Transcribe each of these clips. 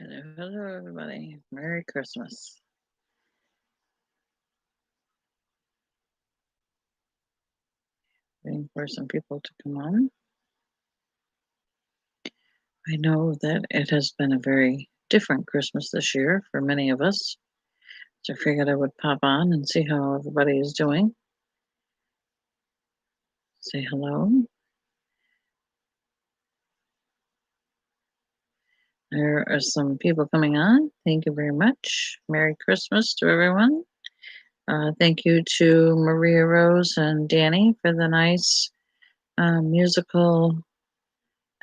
Hello, everybody. Merry Christmas. Waiting for some people to come on. I know that it has been a very different Christmas this year for many of us. So I figured I would pop on and see how everybody is doing. Say hello. There are some people coming on. Thank you very much. Merry Christmas to everyone. Thank you to Maria Rose and Danny for the nice musical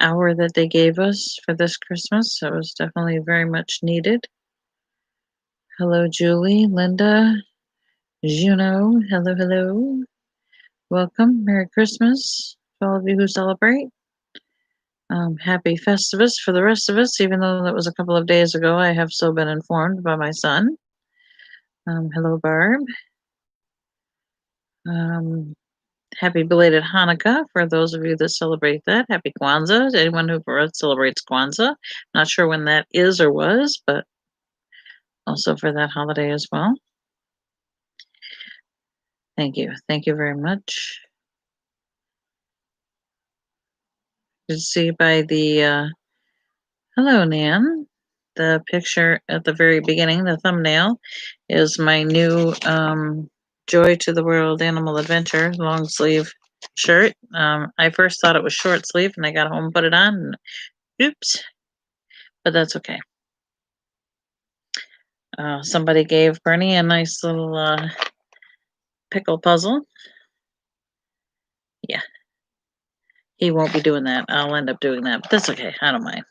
hour that they gave us for this Christmas. It was definitely very much needed. Hello, Julie, Linda, Juno. Hello, hello. Welcome. Merry Christmas to all of you who celebrate. Happy Festivus for the rest of us, even though that was a couple of days ago. I have so been informed by my son. Hello, Barb. Happy belated Hanukkah for those of you that celebrate that. Happy Kwanzaa to anyone who celebrates Kwanzaa. Not sure when that is or was, but also for that holiday as well. Thank you. Thank you very much. You see by the hello, Nan. The picture at the very beginning, the thumbnail, is my new Joy to the World Animal Adventure long sleeve shirt. I first thought it was short sleeve, and I got home and put it on. And, oops, but that's okay. Somebody gave Bernie a nice little pickle puzzle. Yeah, he won't be doing that. I'll end up doing that, but that's okay. I don't mind.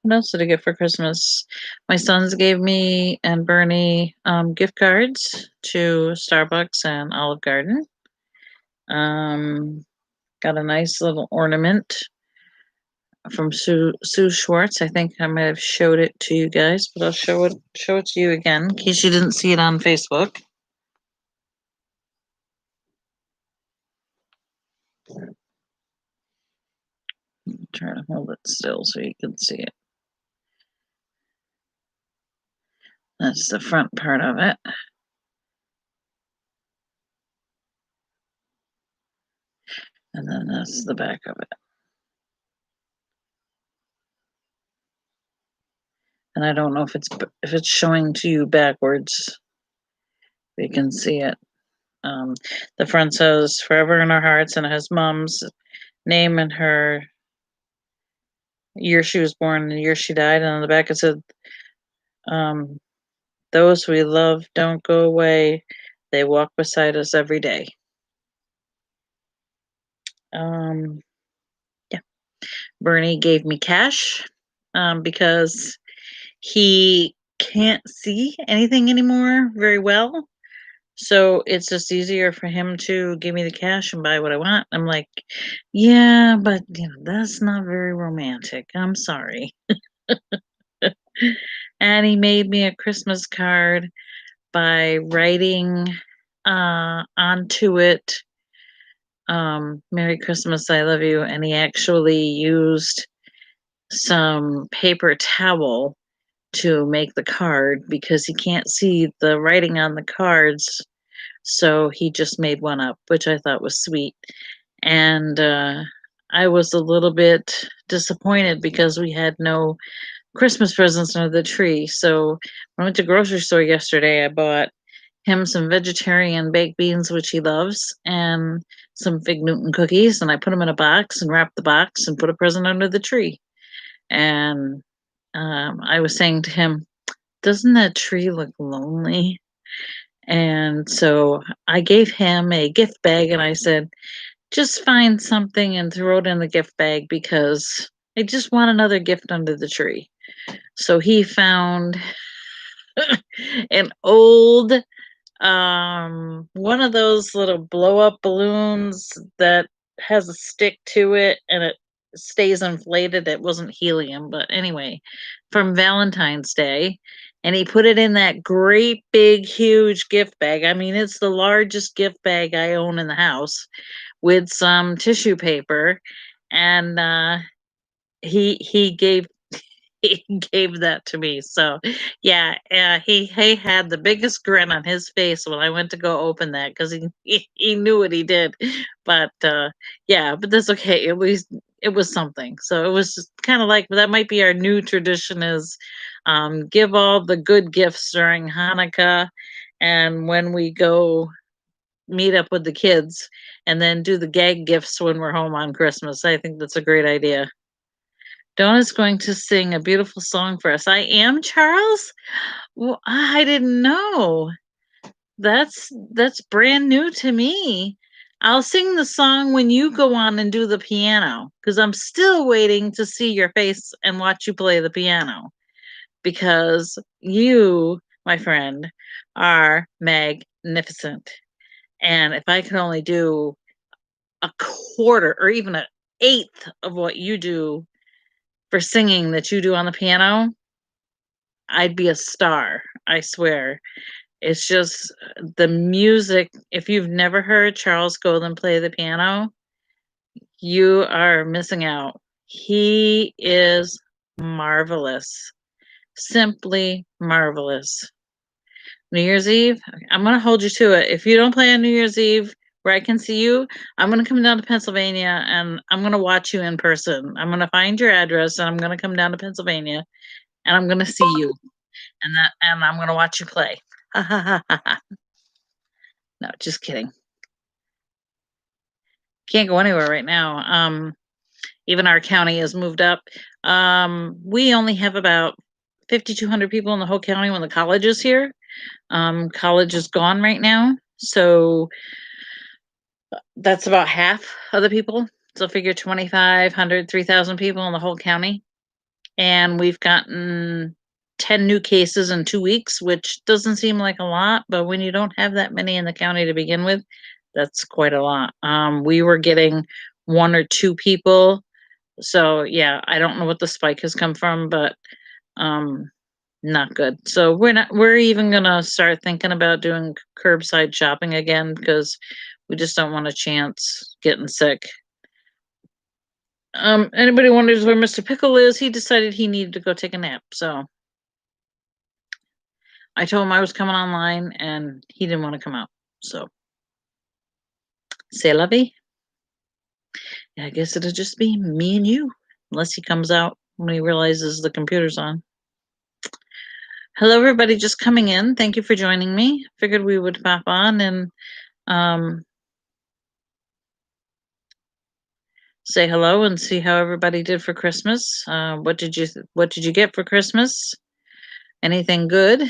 What else did I get for Christmas? My sons gave me and Bernie gift cards to Starbucks and Olive Garden. Got a nice little ornament from Sue Schwartz. I think I might have showed it to you guys, but I'll show it to you again in case you didn't see it on Facebook. Try to hold it still so you can see it. That's the front part of it. And then that's the back of it. And I don't know if it's showing to you backwards. You can see it. The front says "Forever in Our Hearts" and it has Mom's name and her year she was born and the year she died. And on the back it said, "Those we love don't go away. They walk beside us every day." Yeah. Bernie gave me cash because he can't see anything anymore very well. So it's just easier for him to give me the cash and buy what I want. I'm like, yeah, but that's not very romantic. I'm sorry. And he made me a Christmas card by writing onto it, "Merry Christmas, I love you." And he actually used some paper towel to make the card because he can't see the writing on the cards. So he just made one up, which I thought was sweet. And I was a little bit disappointed because we had no Christmas presents under the tree. So when I went to the grocery store yesterday, I bought him some vegetarian baked beans, which he loves, and some Fig Newton cookies. And I put them in a box and wrapped the box and put a present under the tree. And I was saying to him, "Doesn't that tree look lonely?" And so I gave him a gift bag and I said, "Just find something and throw it in the gift bag because I just want another gift under the tree." So he found an old one of those little blow up balloons that has a stick to it and it stays inflated. It wasn't helium, but anyway, from Valentine's Day. And he put it in that great big huge gift bag. I mean, it's the largest gift bag I own in the house with some tissue paper. and he gave he gave that to me. So, yeah, he had the biggest grin on his face when I went to go open that because he knew what he did. But yeah, but that's okay. At least it was something. So it was just kind of like that might be our new tradition is give all the good gifts during Hanukkah, and when we go meet up with the kids, and then do the gag gifts when we're home on Christmas. I think that's a great idea. Donna's going to sing a beautiful song for us. I am, Charles? Well, I didn't know. That's brand new to me. I'll sing the song when you go on and do the piano because I'm still waiting to see your face and watch you play the piano because you, my friend, are magnificent. And if I could only do a quarter or even an eighth of what you do for singing that you do on the piano, I'd be a star. I swear. It's just the music. If you've never heard Charles Golden play the piano, you are missing out. He is marvelous. Simply marvelous. New Year's Eve, I'm going to hold you to it. If you don't play on New Year's Eve where I can see you, I'm going to come down to Pennsylvania and I'm going to watch you in person. I'm going to find your address and I'm going to come down to Pennsylvania and I'm going to see you and I'm going to watch you play. No, just kidding. Can't go anywhere right now. Even our county has moved up. We only have about 5,200 people in the whole county when the college is here. College is gone right now, so that's about half of the people. So figure 2,500, 3,000 people in the whole county. And we've gotten 10 new cases in 2 weeks, which doesn't seem like a lot, but when you don't have that many in the county to begin with, that's quite a lot. We were getting one or two people. So yeah, I don't know what the spike has come from, but um, not good. So we're even gonna start thinking about doing curbside shopping again because we just don't want a chance getting sick. Anybody wonders where Mr. Pickle is? He decided he needed to go take a nap. So I told him I was coming online and he didn't want to come out. So say la vie. Yeah, I guess it'll just be me and you, unless he comes out when he realizes the computer's on. Hello, everybody just coming in. Thank you for joining me. Figured we would pop on and um, say hello and see how everybody did for Christmas. What did you get for Christmas? Anything good?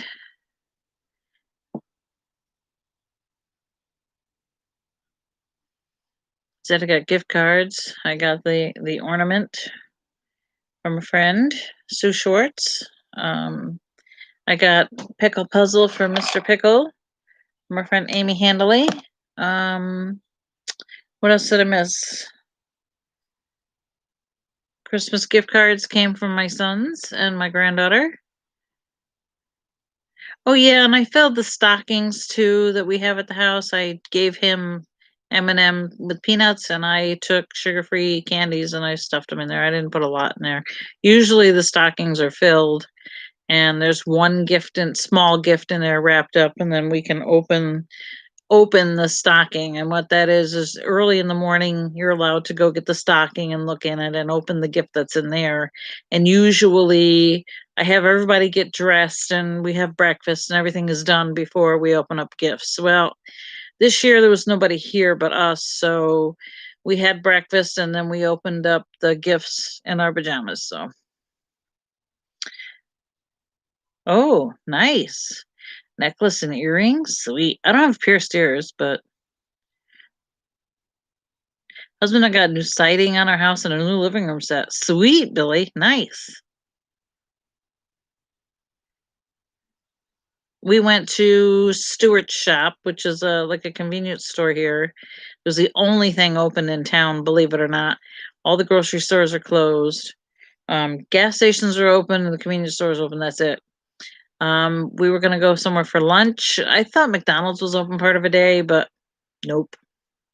Said I got gift cards. I got the ornament from a friend, Sue Schwartz. I got pickle puzzle for Mr. Pickle from my friend Amy Handley. What else did I miss? Christmas gift cards came from my sons and my granddaughter. Oh yeah, and I filled the stockings too that we have at the house. I gave him M&M with peanuts and I took sugar-free candies and I stuffed them in there. I didn't put a lot in there. Usually the stockings are filled and there's one small gift in there wrapped up and then we can open the stocking. And what that is early in the morning you're allowed to go get the stocking and look in it and open the gift that's in there. And usually I have everybody get dressed and we have breakfast and everything is done before we open up gifts. Well, this year there was nobody here but us, so we had breakfast and then we opened up the gifts in our pajamas. So oh, nice. Necklace and earrings. Sweet. I don't have pierced ears, but husband, I got new siding on our house and a new living room set. Sweet, Billy. Nice. We went to Stewart's shop, which is like a convenience store here. It was the only thing open in town, believe it or not. All the grocery stores are closed. Gas stations are open and the convenience store is open. That's it. We were gonna go somewhere for lunch. I thought McDonald's was open part of a day, but nope.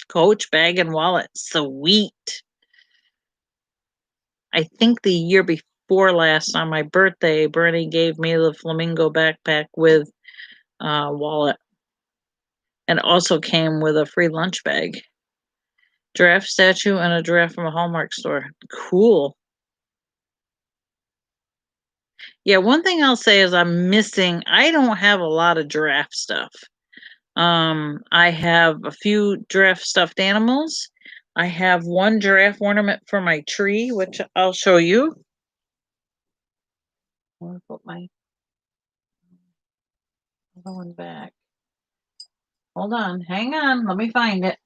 Coach, bag, and wallet. Sweet. I think the year before last on my birthday, Bernie gave me the flamingo backpack with wallet, and it also came with a free lunch bag. Giraffe statue and a giraffe from a Hallmark store. Cool. Yeah, one thing I'll say is I don't have a lot of giraffe stuff. I have a few giraffe stuffed animals. I have one giraffe ornament for my tree, which I'll show you. I want to put my other one back. Hold on, hang on, let me find it.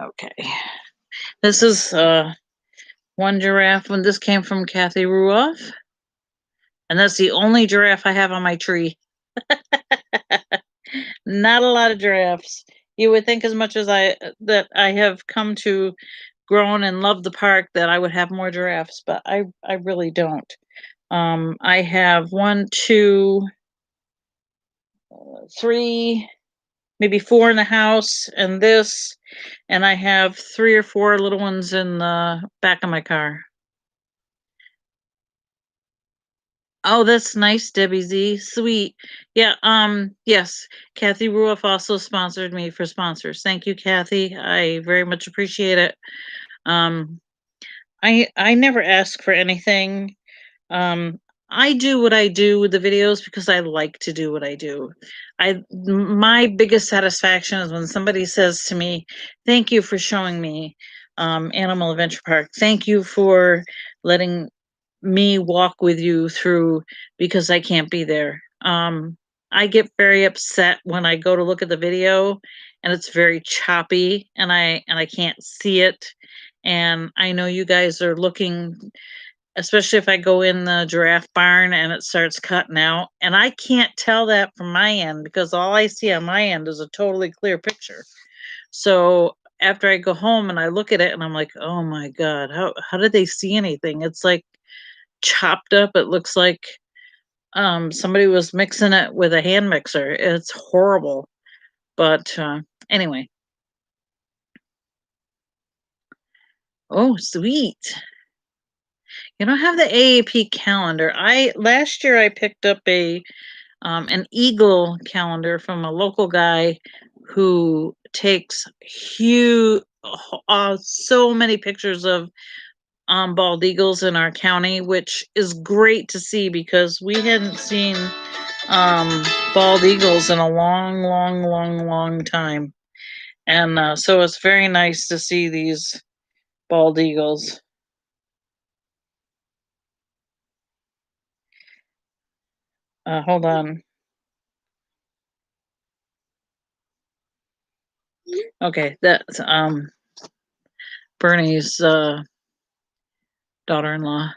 Okay. This is one giraffe, and this came from Kathy Ruoff. And that's the only giraffe I have on my tree. Not a lot of giraffes. You would think as much as I have come to grown and love the park that I would have more giraffes, but I really don't. I have one, two, three, maybe four in the house, and this, and I have 3 or 4 little ones in the back of my car. Oh, that's nice, Debbie Z. Sweet. Yeah, yes. Kathy Ruoff also sponsored me for sponsors. Thank you, Kathy. I very much appreciate it. Um, I never ask for anything. Um, I do what I do with the videos because I like to do what I do. My biggest satisfaction is when somebody says to me, "Thank you for showing me Animal Adventure Park. Thank you for letting me walk with you through because I can't be there." I get very upset when I go to look at the video and it's very choppy and I can't see it. And I know you guys are looking, especially if I go in the giraffe barn and it starts cutting out. And I can't tell that from my end because all I see on my end is a totally clear picture. So after I go home and I look at it and I'm like, oh my God, how did they see anything? It's like chopped up. It looks like somebody was mixing it with a hand mixer. It's horrible. But anyway. Oh, sweet. You don't have the AAP calendar. I last year I picked up an eagle calendar from a local guy who takes huge, so many pictures of bald eagles in our county, which is great to see because we hadn't seen bald eagles in a long, long, long, long time. And so it's very nice to see these bald eagles. Hold on. Okay, that's Bernie's daughter-in-law.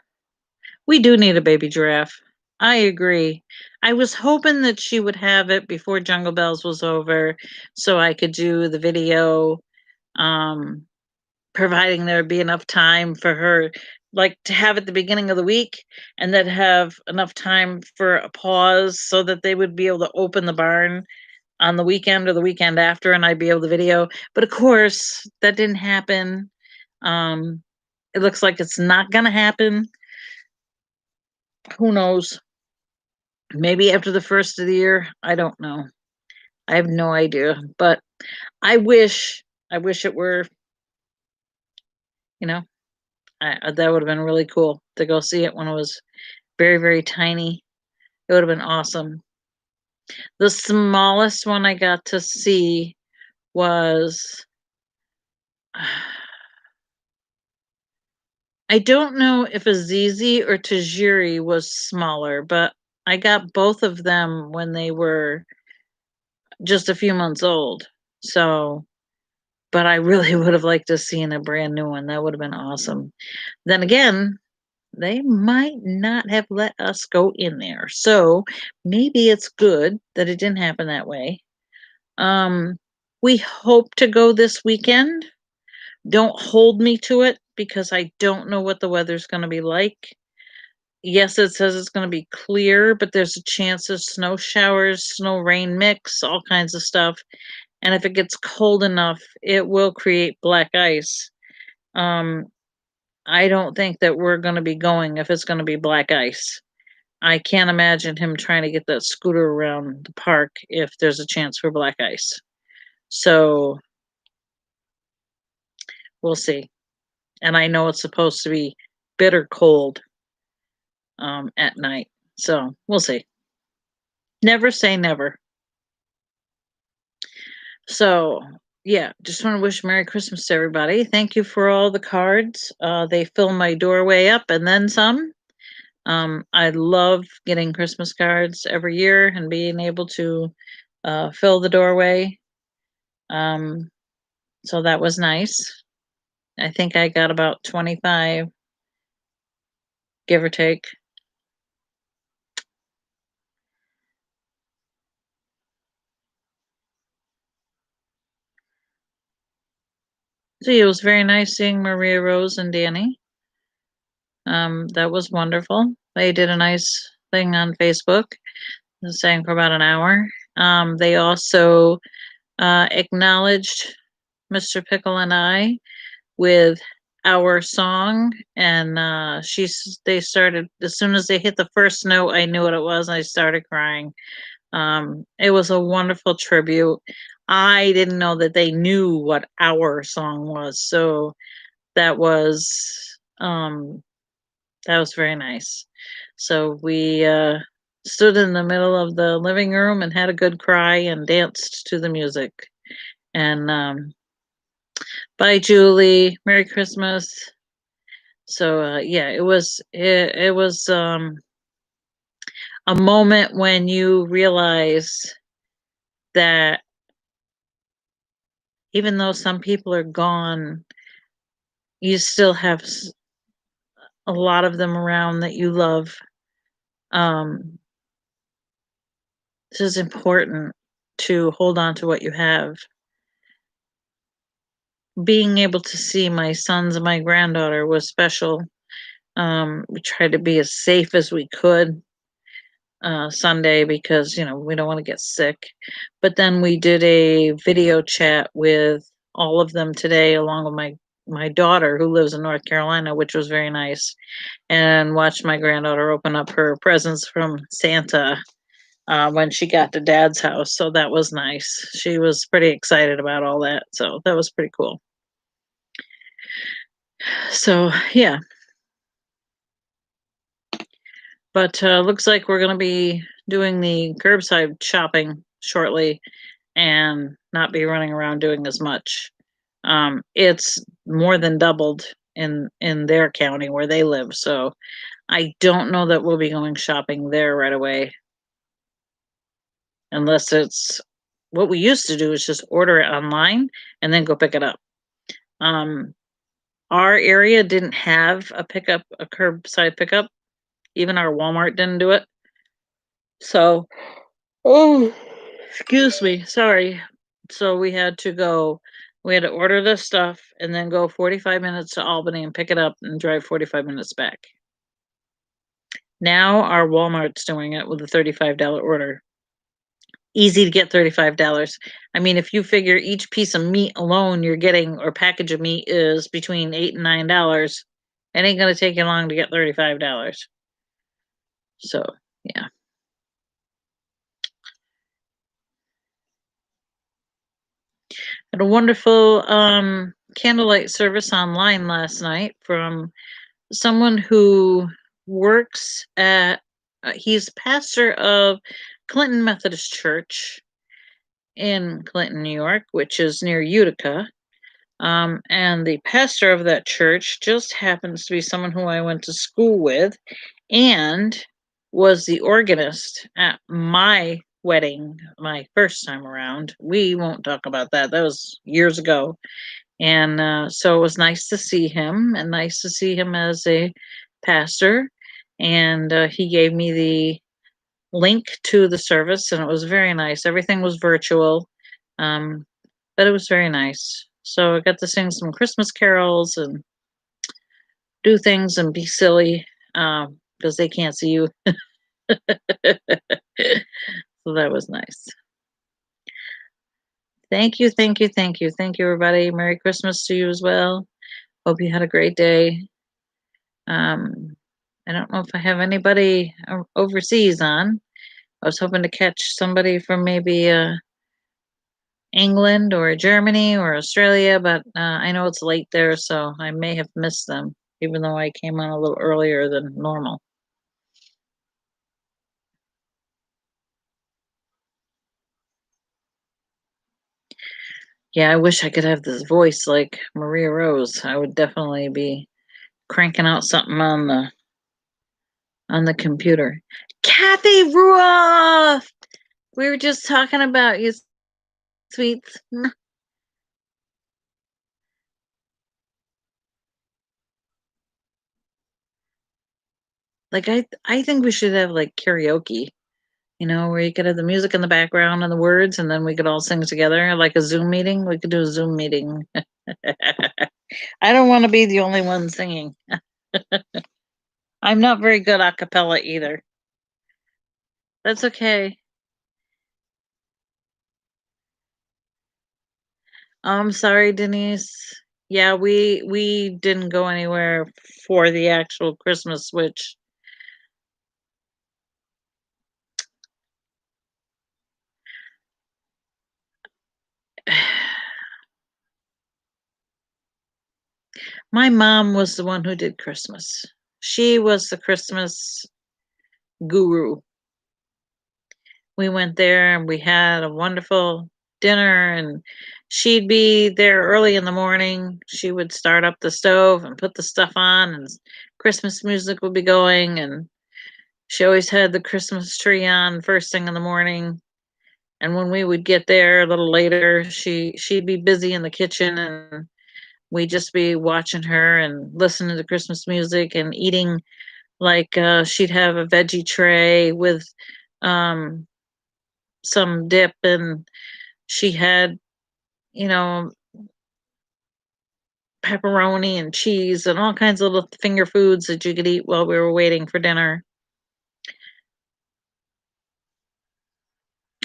We do need a baby giraffe. I agree. I was hoping that she would have it before Jungle Bells was over so I could do the video, um, providing there'd be enough time for her, like to have at the beginning of the week and then have enough time for a pause so that they would be able to open the barn on the weekend or the weekend after and I'd be able to video. But of course, that didn't happen. Um, it looks like it's not going to happen. Who knows? Maybe after the first of the year. I don't know. I have no idea. But I wish it were, you know, that would have been really cool to go see it when it was very, very tiny. It would have been awesome. The smallest one I got to see was I don't know if Azizi or Tajiri was smaller, but I got both of them when they were just a few months old. So, but I really would have liked to seen a brand new one. That would have been awesome. Then again, they might not have let us go in there. So maybe it's good that it didn't happen that way. Um, we hope to go this weekend. Don't hold me to it because I don't know what the weather's going to be like. Yes, it says it's going to be clear, but there's a chance of snow showers, snow rain mix, all kinds of stuff. And if it gets cold enough, it will create black ice. Um, I don't think that we're gonna be going if it's gonna be black ice. I can't imagine him trying to get that scooter around the park if there's a chance for black ice. So, we'll see. And I know it's supposed to be bitter cold, at night. So, we'll see. Never say never. So, yeah, just wanna wish Merry Christmas to everybody. Thank you for all the cards. They fill my doorway up and then some. I love getting Christmas cards every year and being able to, fill the doorway. Um, so that was nice. I think I got about 25, give or take. So it was very nice seeing Maria Rose and Danny. That was wonderful. They did a nice thing on Facebook, sang for about an hour. They also acknowledged Mr. Pickle and I with our song, and they started as soon as they hit the first note. I knew what it was, and I started crying. It was a wonderful tribute. I didn't know that they knew what our song was, so that was um, that was very nice. So we stood in the middle of the living room and had a good cry and danced to the music. And bye, Julie. Merry Christmas. So yeah, it was a moment when you realize that even though some people are gone, you still have a lot of them around that you love. Um, this is important to hold on to what you have. Being able to see my sons and my granddaughter was special. We tried to be as safe as we could Sunday because we don't want to get sick. But then we did a video chat with all of them today, along with my daughter who lives in North Carolina, which was very nice, and watched my granddaughter open up her presents from Santa when she got to Dad's house. So that was nice. She was pretty excited about all that. So that was pretty cool. So yeah, but looks like we're gonna be doing the curbside shopping shortly and not be running around doing as much. It's more than doubled in their county where they live, so I don't know that we'll be going shopping there right away unless it's what we used to do is just order it online and then go pick it up. Um, our area didn't have a curbside pickup. Even our Walmart didn't do it. So, oh, excuse me, sorry. So we had to order this stuff and then go 45 minutes to Albany and pick it up and drive 45 minutes back. Now our Walmart's doing it with a $35 order. Easy to get $35. I mean, if you figure each piece of meat alone you're getting or package of meat is between $8 and $9, it ain't gonna take you long to get $35. So, yeah. Had a wonderful candlelight service online last night from someone who works at he's pastor of Clinton Methodist Church in Clinton, New York, which is near Utica. And the pastor of that church just happens to be someone who I went to school with and was the organist at my wedding, my first time around. We won't talk about that. That was years ago. And so it was nice to see him and nice to see him as a pastor. And he gave me the link to the service, and it was very nice. Everything was virtual, um, but it was very nice. So I got to sing some Christmas carols and do things and be silly because they can't see you. So that was nice. Thank you, thank you, thank you, thank you, everybody. Merry Christmas to you as well. Hope you had a great day. Um, I don't know if I have anybody overseas on. I was hoping to catch somebody from maybe England or Germany or Australia, but I know it's late there, so I may have missed them, even though I came on a little earlier than normal. Yeah, I wish I could have this voice like Maria Rose. I would definitely be cranking out something on the computer. Kathy Ruoff! We were just talking about you, sweets. Like I think we should have like karaoke, where you could have the music in the background and the words, and then we could all sing together like a Zoom meeting. We could do a Zoom meeting. I don't want to be the only one singing. I'm not very good a cappella either. That's okay. I'm sorry, Denise. Yeah, we didn't go anywhere for the actual Christmas switch. My mom was the one who did Christmas. She was the Christmas guru. We went there and we had a wonderful dinner, and she'd be there early in the morning. She would start up the stove and put the stuff on, and Christmas music would be going, and she always had the Christmas tree on first thing in the morning. And when we would get there a little later, she'd be busy in the kitchen, and we'd just be watching her and listening to Christmas music and eating. Like she'd have a veggie tray with um, some dip, and she had, you know, pepperoni and cheese and all kinds of little finger foods that you could eat while we were waiting for dinner.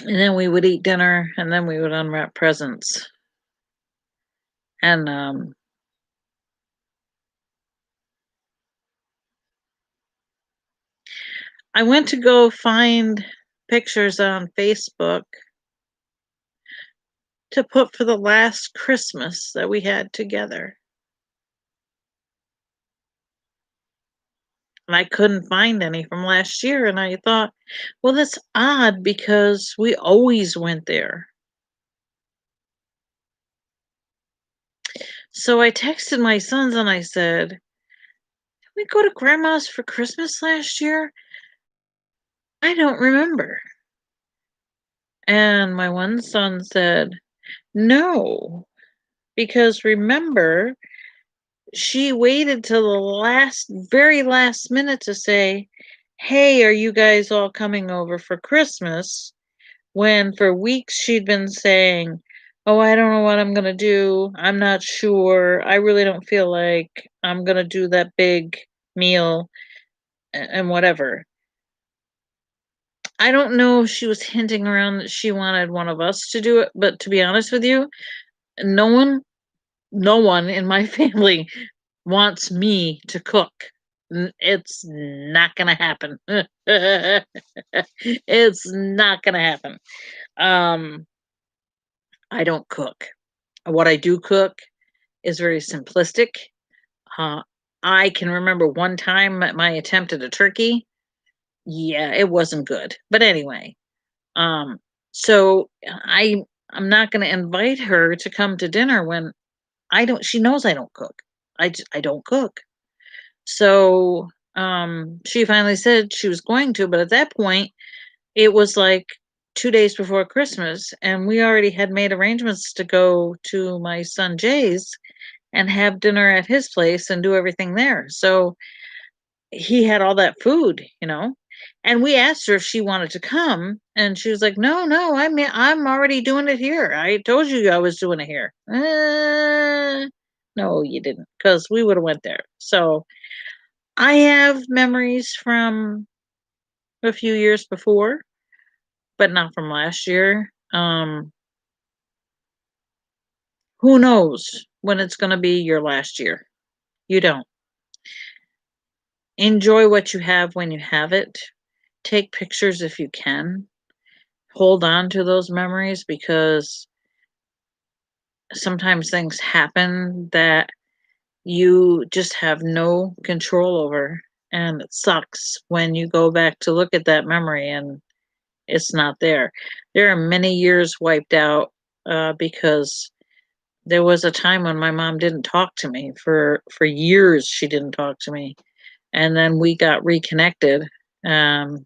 And then we would eat dinner, and then we would unwrap presents. And I went to go find pictures on Facebook to put for the last Christmas that we had together. And I couldn't find any from last year. And I thought, well, that's odd because we always went there. So I texted my sons and I said, did we go to grandma's for Christmas last year? I don't remember. And my one son said, no, because remember, she waited till the very last minute to say, hey, are you guys all coming over for Christmas? When for weeks she'd been saying, oh, I don't know what I'm going to do. I'm not sure. I really don't feel like I'm going to do that big meal and whatever. I don't know if she was hinting around that she wanted one of us to do it, but to be honest with you, no one no one in my family wants me to cook. It's not going to happen. It's not going to happen. Um I don't cook. What I do cook is very simplistic. Uh, I can remember one time at my attempt at a turkey. Yeah, it wasn't good. But anyway, um, so I'm not going to invite her to come to dinner when I don't. She knows I don't cook. I don't cook. So she finally said she was going to, but at that point, it was like 2 days before Christmas, and we already had made arrangements to go to my son Jay's and have dinner at his place and do everything there. So he had all that food. And we asked her if she wanted to come, and she was like, "No, no, I'm already doing it here. I told you I was doing it here." No, you didn't, because we would have went there. So I have memories from a few years before, but not from last year. Who knows when it's going to be your last year? You don't. enjoy what you have when you have it. Take pictures if you can. Hold on to those memories because sometimes things happen that you just have no control over. And it sucks when you go back to look at that memory and it's not there. There are many years wiped out because there was a time when my mom didn't talk to me for years. She didn't talk to me, and then we got reconnected, um,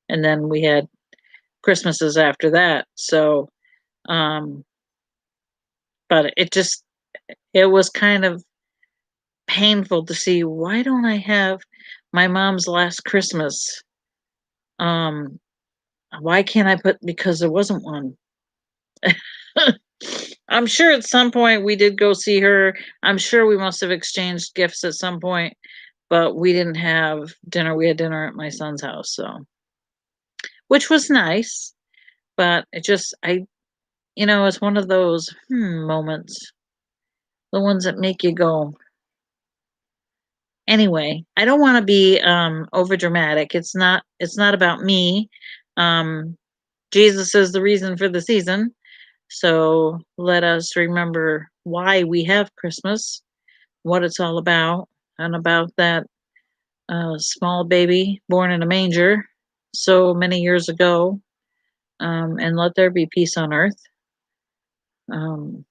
and then we had Christmases after that. So, um, but it was kind of painful to see why don't I have my mom's last Christmas? Um, why can't I put because there wasn't one. I'm sure at some point we did go see her. I'm sure we must have exchanged gifts at some point, but we didn't have dinner. We had dinner at my son's house, so which was nice, but it's one of those moments, the ones that make you go. Anyway, I don't want to be over dramatic. It's not about me. Um Jesus is the reason for the season. So let us remember why we have Christmas, what it's all about, and about that small baby born in a manger so many years ago. And let there be peace on earth. Um,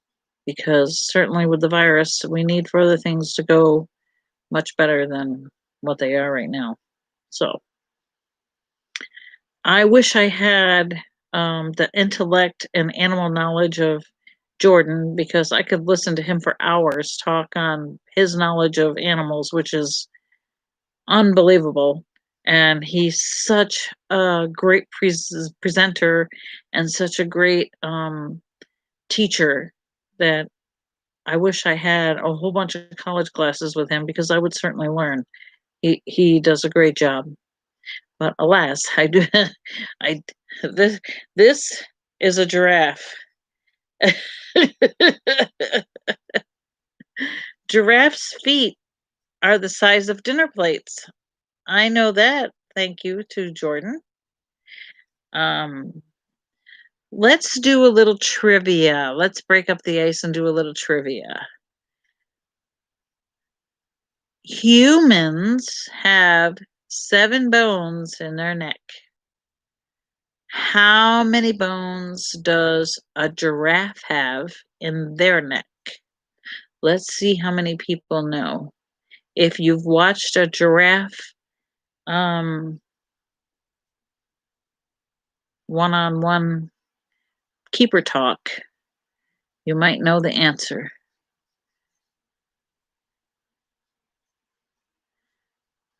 because certainly with the virus, we need for other things to go much better than what they are right now. So I wish I had the intellect and animal knowledge of Jordan because I could listen to him for hours talk on his knowledge of animals, which is unbelievable. And he's such a great presenter and such a great teacher that I wish I had a whole bunch of college classes with him because I would certainly learn. He does a great job. But alas, I do. I this this is a giraffe. Giraffes' feet are the size of dinner plates. I know that. Thank you to Jordan. Um, let's do a little trivia. Let's break up the ice and do a little trivia. Humans have 7 bones in their neck. How many bones does a giraffe have in their neck? Let's see how many people know. If you've watched a giraffe um, one-on-one keeper talk, you might know the answer.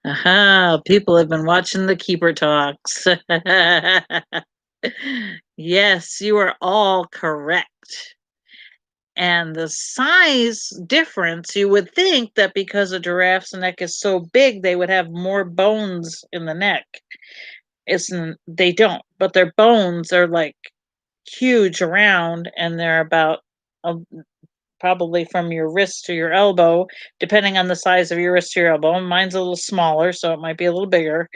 Aha, people have been watching the keeper talks. Yes, you are all correct. And the size difference, you would think that because a giraffe's neck is so big, they would have more bones in the neck. They don't, but their bones are like huge around, and they're about uh, probably from your wrist to your elbow, depending on the size of your wrist to your elbow. Mine's a little smaller, so it might be a little bigger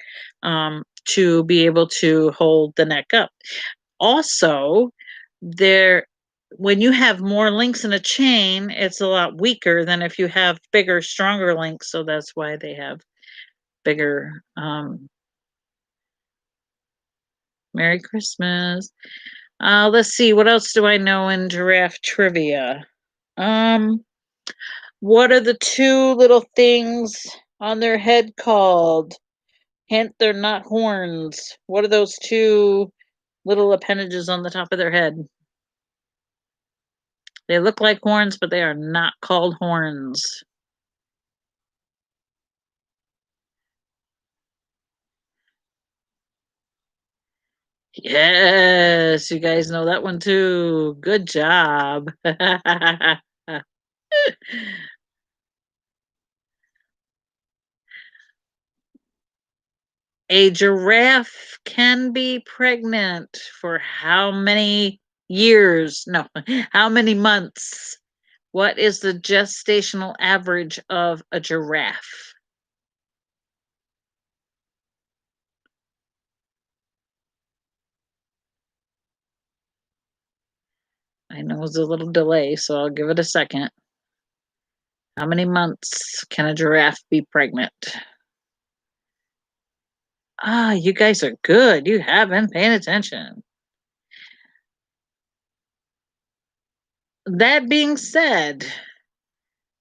to be able to hold the neck up. Also, there when you have more links in a chain, it's a lot weaker than if you have bigger, stronger links. So that's why they have bigger. Merry Christmas. Let's see, what else do I know in giraffe trivia? Um, what are the 2 little things on their head called? Hint, they're not horns. What are those 2 little appendages on the top of their head? They look like horns, but they are not called horns. Yes, you guys know that one too. Good job. A giraffe can be pregnant for how many years? No, how many months? What is the gestational average of a giraffe? I know it's a little delay, so I'll give it a second. How many months can a giraffe be pregnant? Ah, you guys are good. You have been paying attention. That being said,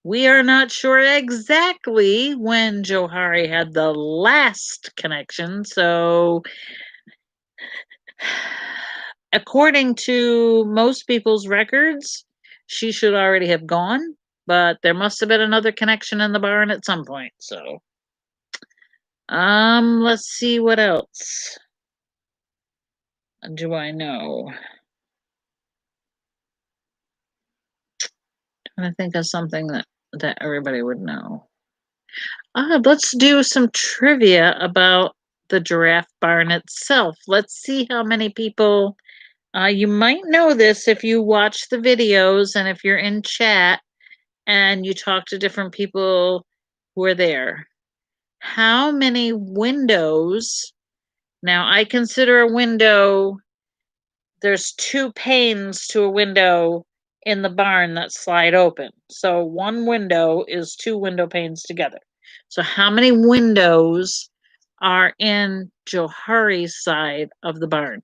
we are not sure exactly when Johari had the last connection, so according to most people's records, she should already have gone, but there must have been another connection in the barn at some point, so let's see what else do I know. Trying to think of something that everybody would know. Let's do some trivia about the giraffe barn itself. Let's see how many people. You might know this if you watch the videos and if you're in chat and you talk to different people who are there. How many windows? Now, I consider a window, there's two panes to a window in the barn that slide open. So one window is two window panes together. So how many windows are in Johari's side of the barn?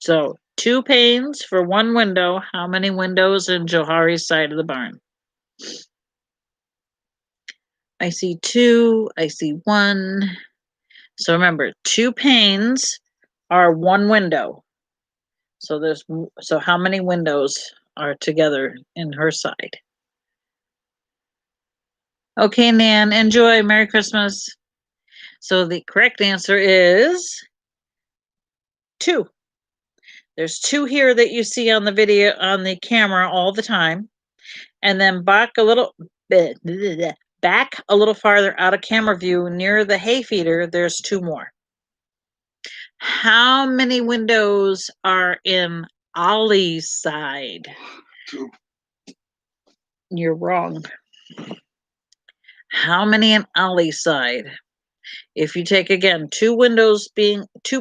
So two panes for one window. How many windows in Johari's side of the barn? I see two. I see one. So remember, two panes are one window. So how many windows are together in her side? Okay, Nan, enjoy. Merry Christmas. So the correct answer is two. There's two here that you see on the video on the camera all the time. And then back a little farther out of camera view near the hay feeder, there's two more. How many windows are in Ollie's side? Two. You're wrong. How many in Ollie's side? If you take again two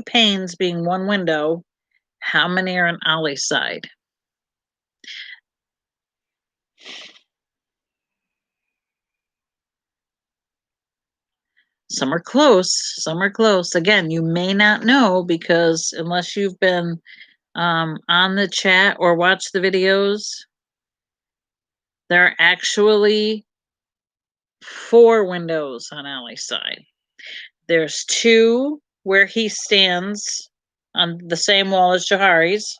panes being one window, how many are in Ollie's side? Some are close. Some are close. Again, you may not know because unless you've been on the chat or watched the videos, there are actually 4 windows on Ollie's side. There's 2 where he stands on the same wall as Johari's,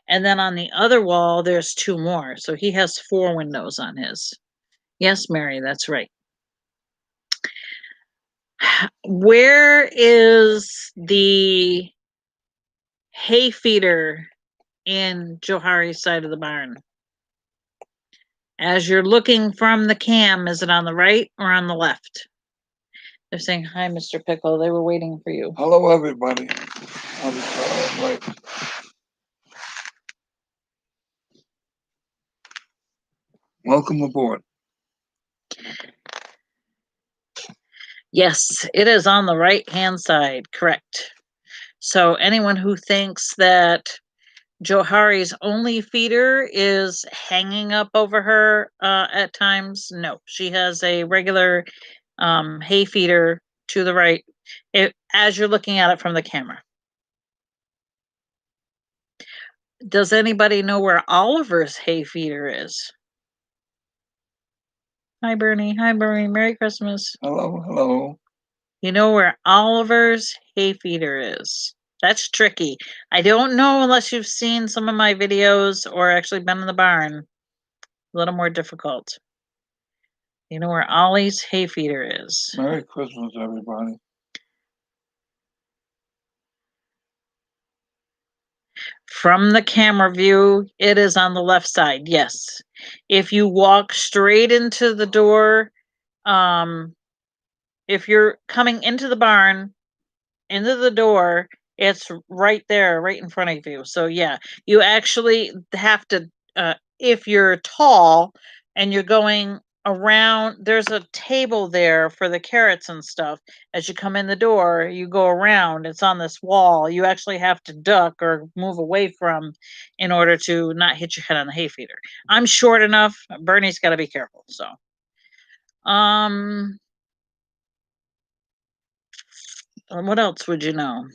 and then on the other wall, there's 2 more. So he has 4 windows on his. Yes, Mary, that's right. Where is the hay feeder in Johari's side of the barn? As you're looking from the cam, is it on the right or on the left? They're saying, hi, Mr. Pickle. They were waiting for you. Hello, everybody. Right. Welcome aboard. Yes, it is on the right-hand side. Correct. So anyone who thinks that Johari's only feeder is hanging up over her at times, no. She has a regular hay feeder to the right as you're looking at it from the camera. Does anybody know where Oliver's hay feeder is? Hi, Bernie. Hi, Bernie. Merry Christmas. Hello, hello. You know where Oliver's hay feeder is? That's tricky. I don't know unless you've seen some of my videos or actually been in the barn. A little more difficult. You know where Ollie's hay feeder is? Merry Christmas, everybody. From the camera view, it is on the left side, yes. If you walk straight into the door, if you're coming into the barn, into the door, it's right there, right in front of you. So yeah, you actually have to, if you're tall and you're going around, there's a table there for the carrots and stuff. As you come in the door, you go around, it's on this wall. You actually have to duck or move away from in order to not hit your head on the hay feeder. I'm short enough. Bernie's got to be careful. So, what else would you know?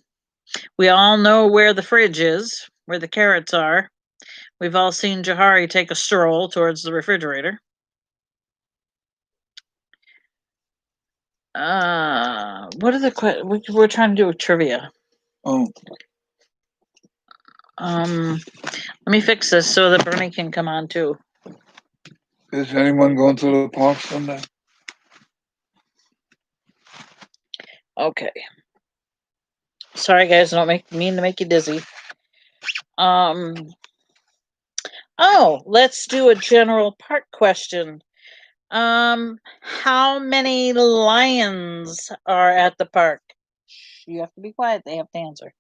We all know where the fridge is, where the carrots are. We've all seen Jahari take a stroll towards the refrigerator. What are the we're trying to do with trivia. Oh, Let me fix this so that Bernie can come on too. is anyone going to the park Sunday? Okay. Sorry guys, I don't mean to make you dizzy. Oh, let's do a general park question. How many lions are at the park? You have to be quiet, they have to answer.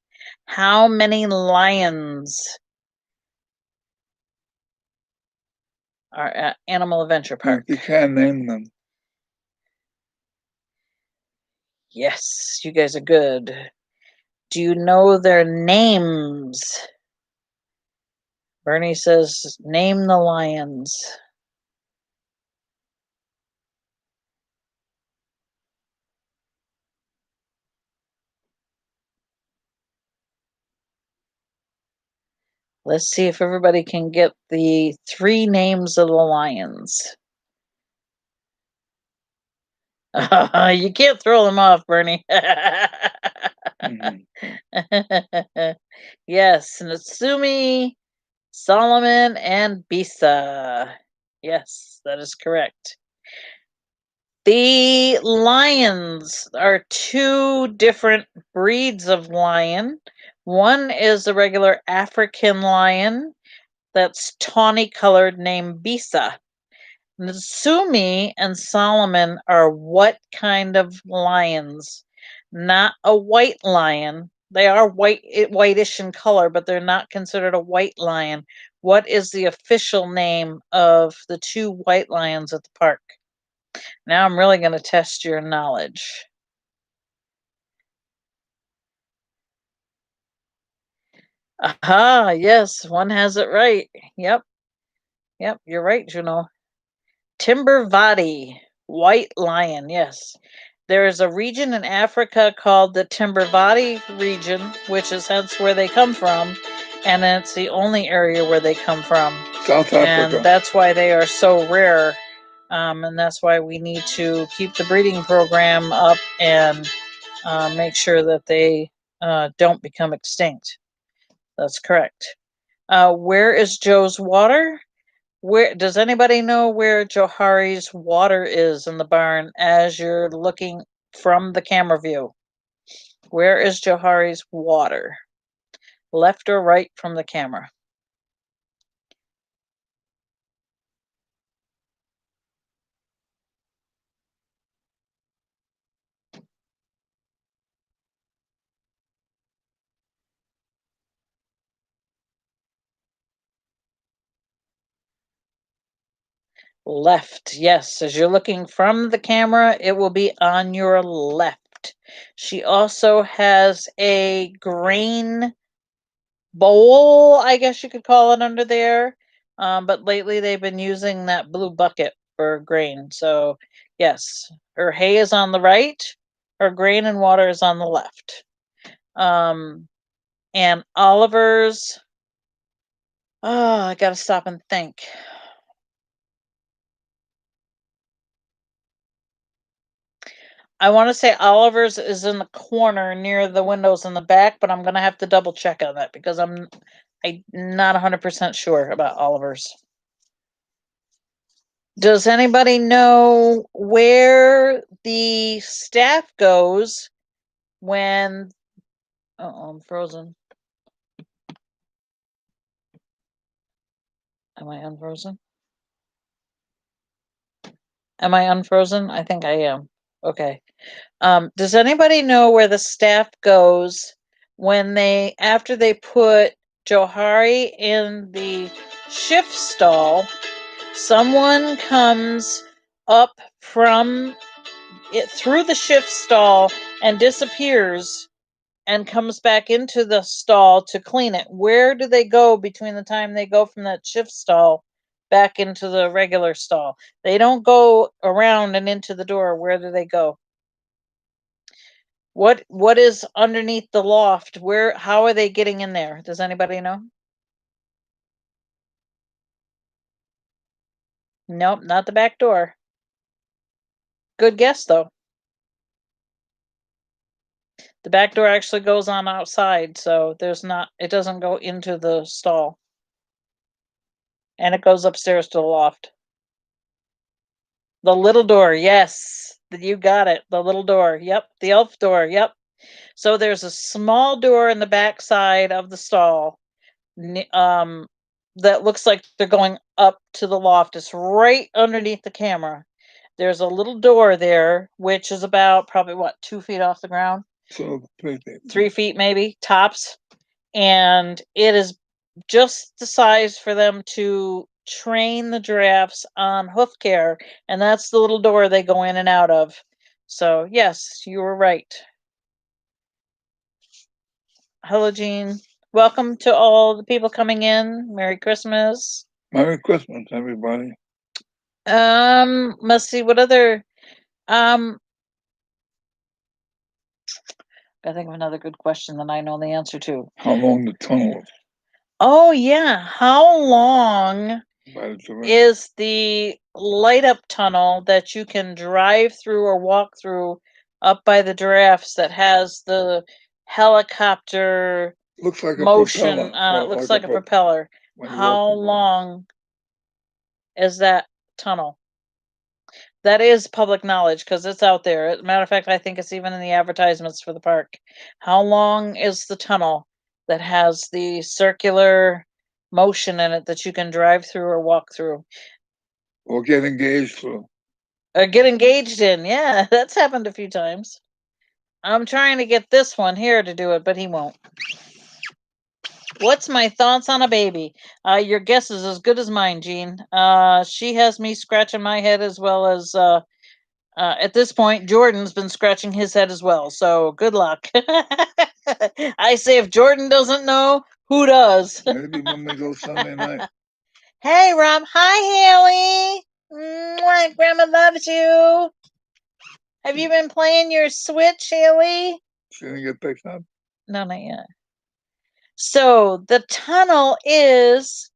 How many lions are at Animal Adventure Park? You can't name them. Yes, you guys are good. Do you know their names? Bernie says, name the lions. Let's see if everybody can get the 3 names of the lions. You can't throw them off, Bernie. Mhm. Yes, Natsumi, Solomon, and Bisa. Yes, that is correct. The lions are 2 different breeds of lion. One is a regular African lion that's tawny colored named Bisa. Natsumi and Solomon are what kind of lions? Not a white lion. They are whitish in color, but they're not considered a white lion. What is the official name of the 2 white lions at the park? Now I'm really going to test your knowledge. Aha, yes, one has it right. Yep, you're right, Juno. Timbervati, white lion, yes. There is a region in Africa called the Timbervati region, which is hence where they come from, and it's the only area where they come from. South Africa. And that's why they are so rare. And that's why we need to keep the breeding program up and make sure that they don't become extinct. That's correct. Where is Joe's water? Where does anybody know where Johari's water is in the barn as you're looking from the camera view? Where is Johari's water? Left or right from the camera? Left, yes. As you're looking from the camera, it will be on your left. She also has a grain bowl, I guess you could call it, under there. But lately they've been using that blue bucket for grain. So, yes, her hay is on the right, her grain and water is on the left. And Oliver's, oh, I gotta stop and think. I want to say Oliver's is in the corner near the windows in the back, but I'm gonna have to double check on that because I'm not 100% sure about Oliver's. Does anybody know where the staff goes when? Oh, I'm frozen. Am I unfrozen? Am I unfrozen? I think I am. Okay. Does anybody know where the staff goes when after they put Johari in the shift stall, someone comes up from it through the shift stall and disappears and comes back into the stall to clean it. Where do they go between the time they go from that shift stall back into the regular stall? They don't go around and into the door. Where do they go? What is underneath the loft? How are they getting in there? Does anybody know? Nope, not the back door. Good guess though. The back door actually goes on outside, so it doesn't go into the stall. And it goes upstairs to the loft. The little door, yes. You got it. The little door. Yep. The elf door. Yep. So there's a small door in the back side of the stall. That looks like they're going up to the loft. It's right underneath the camera. There's a little door there, which is about probably 2 feet off the ground? So 3 feet. 3 feet maybe, tops. And it is just the size for them to train the giraffes on hoof care, and that's the little door they go in and out of. So yes, you were right. Hello, Jean. Welcome to all the people coming in. Merry Christmas. Merry Christmas, everybody. Let's see what other I think of another good question that I know the answer to. How long the tunnel is? Oh yeah, how long is the light up tunnel that you can drive through or walk through up by the giraffes that has the helicopter looks like motion a propeller. on it? Looks like a propeller. How long is that tunnel? That is public knowledge because it's out there. As a matter of fact, I think it's even in the advertisements for the park. How long is the tunnel that has the circular motion in it that you can drive through or walk through? Or get engaged through. Or get engaged in. Yeah, that's happened a few times. I'm trying to get this one here to do it, but he won't. What's my thoughts on a baby? Your guess is as good as mine, Jean. She has me scratching my head as well as at this point, Jordan's been scratching his head as well. So good luck. I say if Jordan doesn't know, who does? Maybe when we go Sunday night. Hey, Rob. Hi, Haley. Mwah, Grandma loves you. Have you been playing your Switch, Haley? She didn't get picked up? No, not yet. So the tunnel is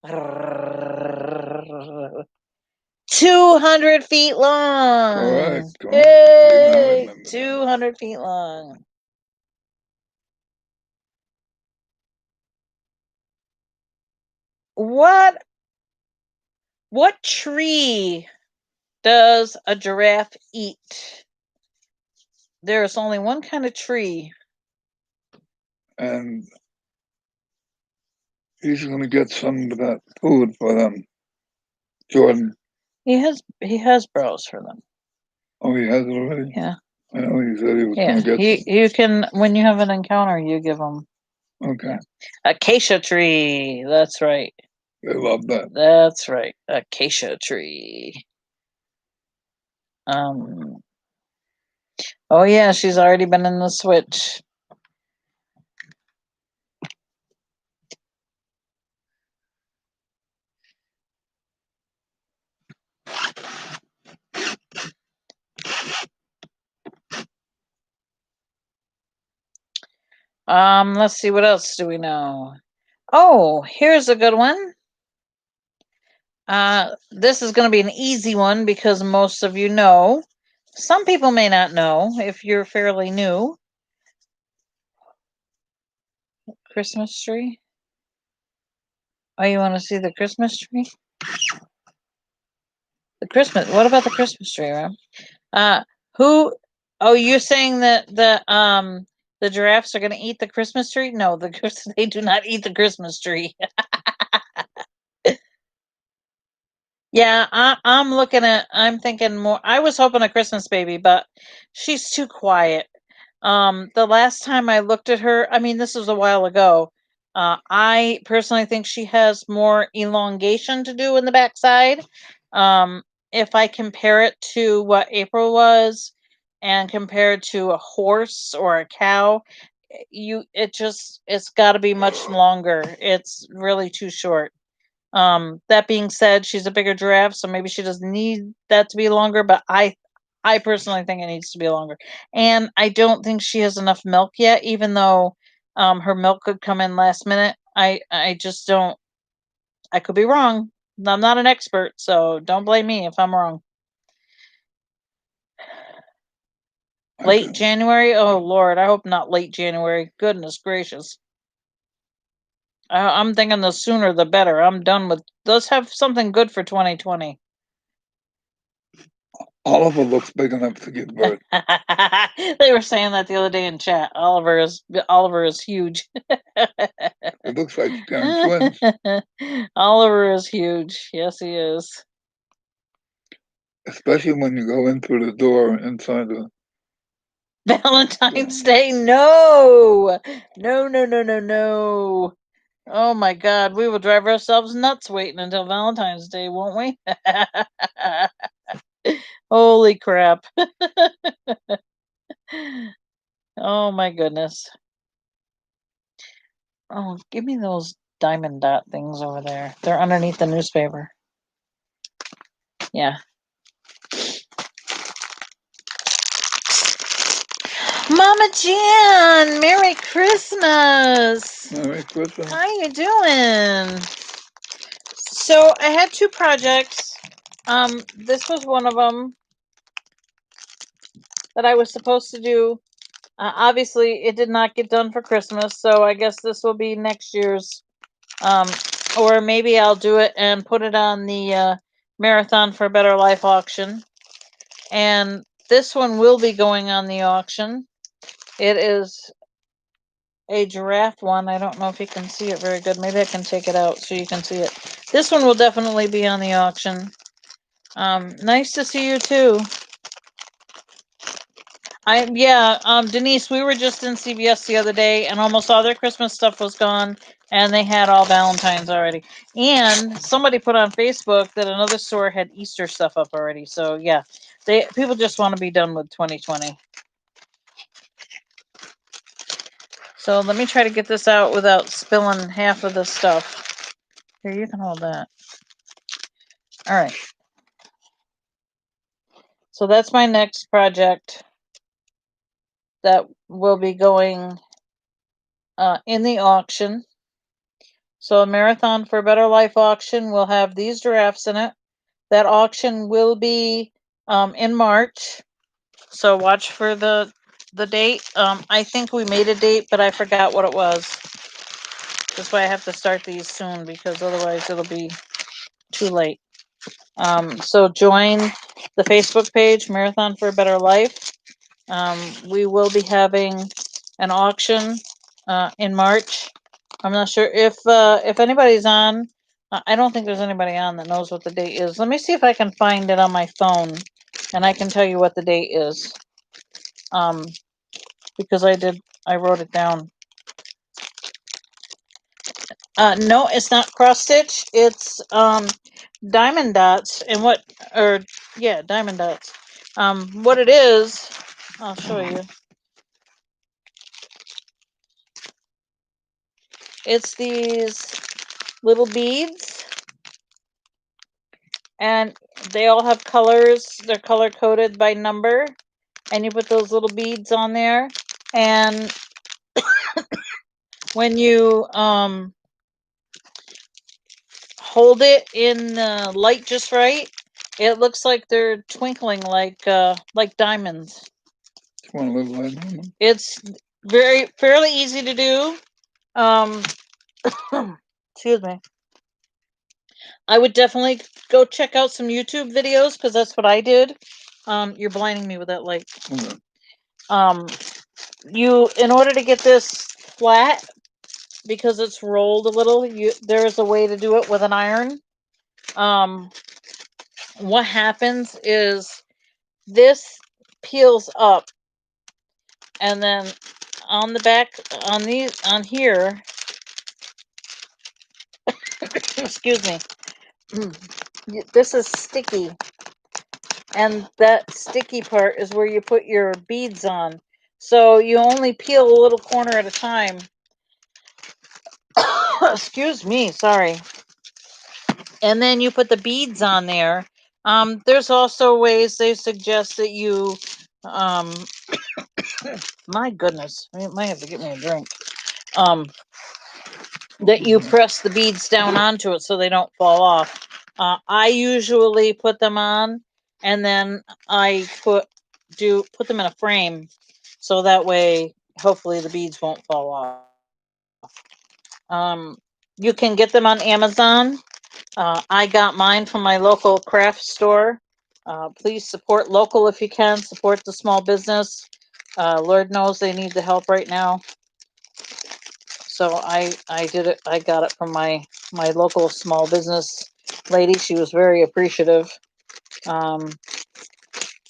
200 feet long. Correct. Yay! 200 feet long. What tree does a giraffe eat? There's only one kind of tree. And he's going to get some of that food for them. Jordan. He has burrows for them. Oh, he has it already? Yeah. I know he said he was going to get some. You can, when you have an encounter, you give them. Okay. Yeah. Acacia tree. That's right. They love that. That's right. Acacia tree. Oh yeah, she's already been in the Switch. Let's see, what else do we know? Oh, here's a good one. This is going to be an easy one because most of you know. Some people may not know if you're fairly new. Christmas tree? Oh, you want to see the Christmas tree? What about the Christmas tree, Rob? Who? Oh, you're saying that the giraffes are going to eat the Christmas tree? No, they do not eat the Christmas tree. Yeah, I'm thinking more. I was hoping a Christmas baby, but she's too quiet. The last time I looked at her, I mean, this was a while ago. I personally think she has more elongation to do in the backside. if I compare it to what April was and compare it to a horse or a cow, it's got to be much longer. It's really too short. That being said, she's a bigger giraffe, so maybe she doesn't need that to be longer, but I personally think it needs to be longer. And I don't think she has enough milk yet, even though her milk could come in last minute. I just don't. I could be wrong. I'm not an expert, so don't blame me if I'm wrong. Late January? Oh Lord, I hope not late January. Goodness gracious. I'm thinking the sooner the better. I'm done with. Let's have something good for 2020. Oliver looks big enough to give birth. They were saying that the other day in chat. Oliver is huge. It looks like they're twins. Oliver is huge. Yes, he is. Especially when you go in through the door inside the. Valentine's Day? No, no, no, no, no, no. Oh my God, we will drive ourselves nuts waiting until Valentine's Day, won't we? Holy crap. Oh my goodness. Oh, give me those diamond dot things over there. They're underneath the newspaper. Yeah. Mama Jan, Merry Christmas. Merry Christmas. How you doing? So I had two projects. This was one of them that I was supposed to do. Obviously, it did not get done for Christmas, so I guess this will be next year's. Or maybe I'll do it and put it on the Marathon for a Better Life auction. And this one will be going on the auction. It is a giraffe one. I don't know if you can see it very good. Maybe I can take it out so you can see it. This one will definitely be on the auction. Nice to see you too. Denise, we were just in CVS the other day, and almost all their Christmas stuff was gone, and they had all Valentine's already. And somebody put on Facebook that another store had Easter stuff up already. So yeah, people just want to be done with 2020. So let me try to get this out without spilling half of the stuff. Here, you can hold that. All right. So that's my next project that will be going in the auction. So a Marathon for a Better Life auction will have these giraffes in it. That auction will be in March. So watch for the date. I think we made a date, but I forgot what it was. That's why I have to start these soon because otherwise it'll be too late. So join the Facebook page, Marathon for a Better Life. We will be having an auction in March. I'm not sure if anybody's on. I don't think there's anybody on that knows what the date is. Let me see if I can find it on my phone, and I can tell you what the date is. Because I wrote it down. No, it's not cross stitch. It's diamond dots, and diamond dots. What it is, I'll show you. It's these little beads, and they all have colors. They're color coded by number, and you put those little beads on there, and when you hold it in the light just right, it looks like they're twinkling like diamonds. It's fairly easy to do. Excuse me. I would definitely go check out some YouTube videos because that's what I did. You're blinding me with that light. In order to get this flat, because it's rolled a little, there is a way to do it with an iron. What happens is this peels up, and then on the back, on here, excuse me, this is sticky, and that sticky part is where you put your beads on. So you only peel a little corner at a time. Excuse me, sorry. And then you put the beads on there. There's also ways they suggest that you, um, my goodness, I might have to get me a drink. Um, that you press the beads down onto it so they don't fall off. I usually put them on, and then I put them in a frame, so that way hopefully the beads won't fall off. You can get them on Amazon. I got mine from my local craft store. Please support local if you can. Support the small business. Lord knows they need the help right now. So I did it. I got it from my local small business lady. She was very appreciative. Um,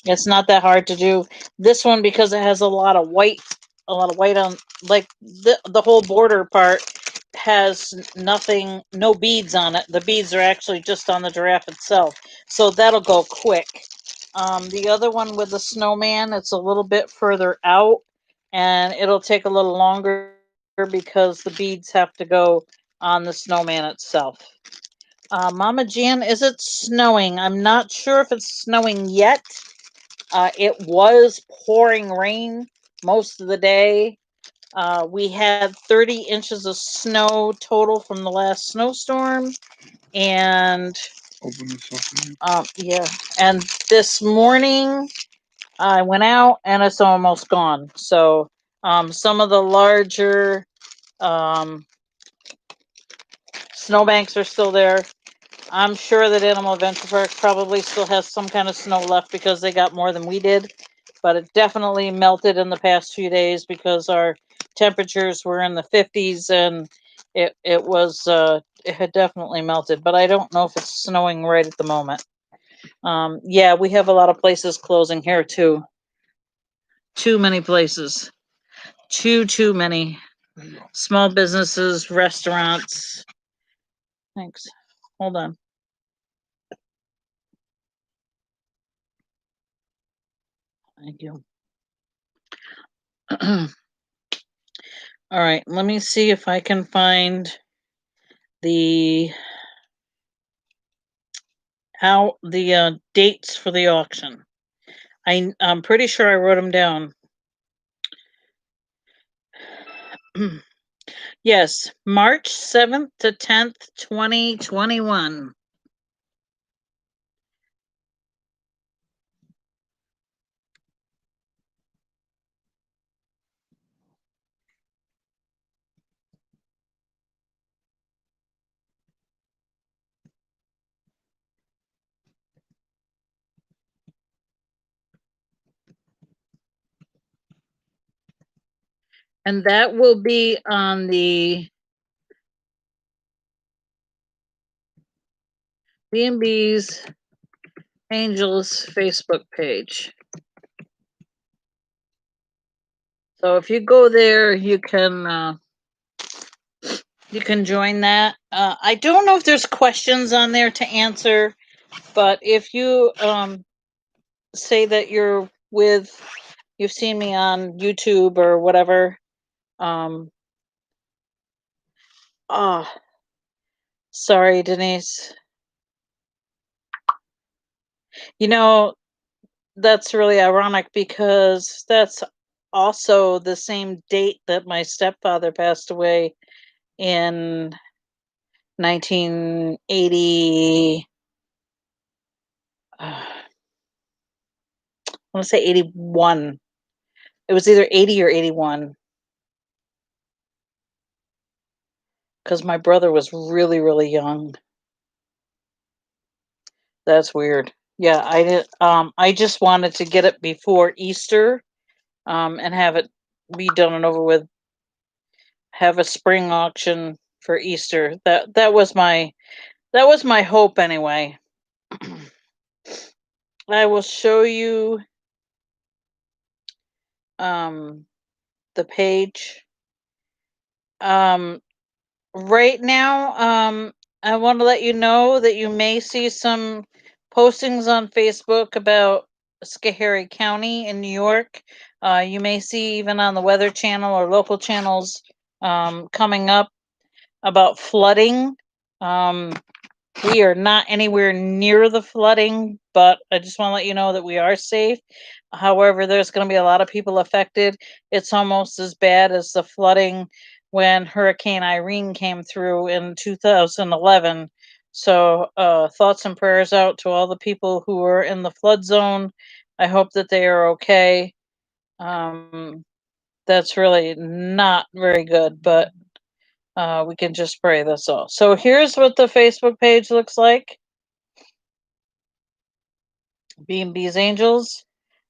it's not that hard to do. This one, because it has a lot of white on, like the whole border part has nothing, no beads on it. The beads are actually just on the giraffe itself, so that'll go quick. The other one with the snowman, it's a little bit further out, and it'll take a little longer because the beads have to go on the snowman itself. Mama Jan, is it snowing? I'm not sure if it's snowing yet. It was pouring rain most of the day. We had 30 inches of snow total from the last snowstorm, and yeah, and this morning I went out and it's almost gone. So some of the larger um, snowbanks are still there. I'm sure that Animal Adventure Park probably still has some kind of snow left because they got more than we did. But it definitely melted in the past few days because our temperatures were in the 50s, and it had definitely melted. But I don't know if it's snowing right at the moment. Yeah, we have a lot of places closing here too. Too many places. Too many. Small businesses, restaurants. Thanks. Hold on. Thank you. All right, let me see if I can find the dates for the auction. I'm pretty sure I wrote them down. Yes, March 7th to 10th, 2021. And that will be on the B&B's Angels Facebook page. So if you go there, you can join that. I don't know if there's questions on there to answer, but if you say that you've seen me on YouTube or whatever. Um, oh, sorry, Denise. You know, that's really ironic because that's also the same date that my stepfather passed away in 1980. I want to say 81. It was either 80 or 81 because my brother was really, really young. That's weird. Yeah, I did. I just wanted to get it before Easter, and have it be done and over with. Have a spring auction for Easter. That was my hope anyway. I will show you um the page. Um right now, I want to let you know that you may see some postings on Facebook about Schoharie County in New York. You may see even on the Weather Channel or local channels coming up about flooding. Um, we are not anywhere near the flooding, but I just want to let you know that we are safe. However, there's going to be a lot of people affected. It's almost as bad as the flooding when Hurricane Irene came through in 2011. So, thoughts and prayers out to all the people who are in the flood zone. I hope that they are okay. Um, that's really not very good, but we can just pray, that's all. So here's what the Facebook page looks like. B&B's Angels.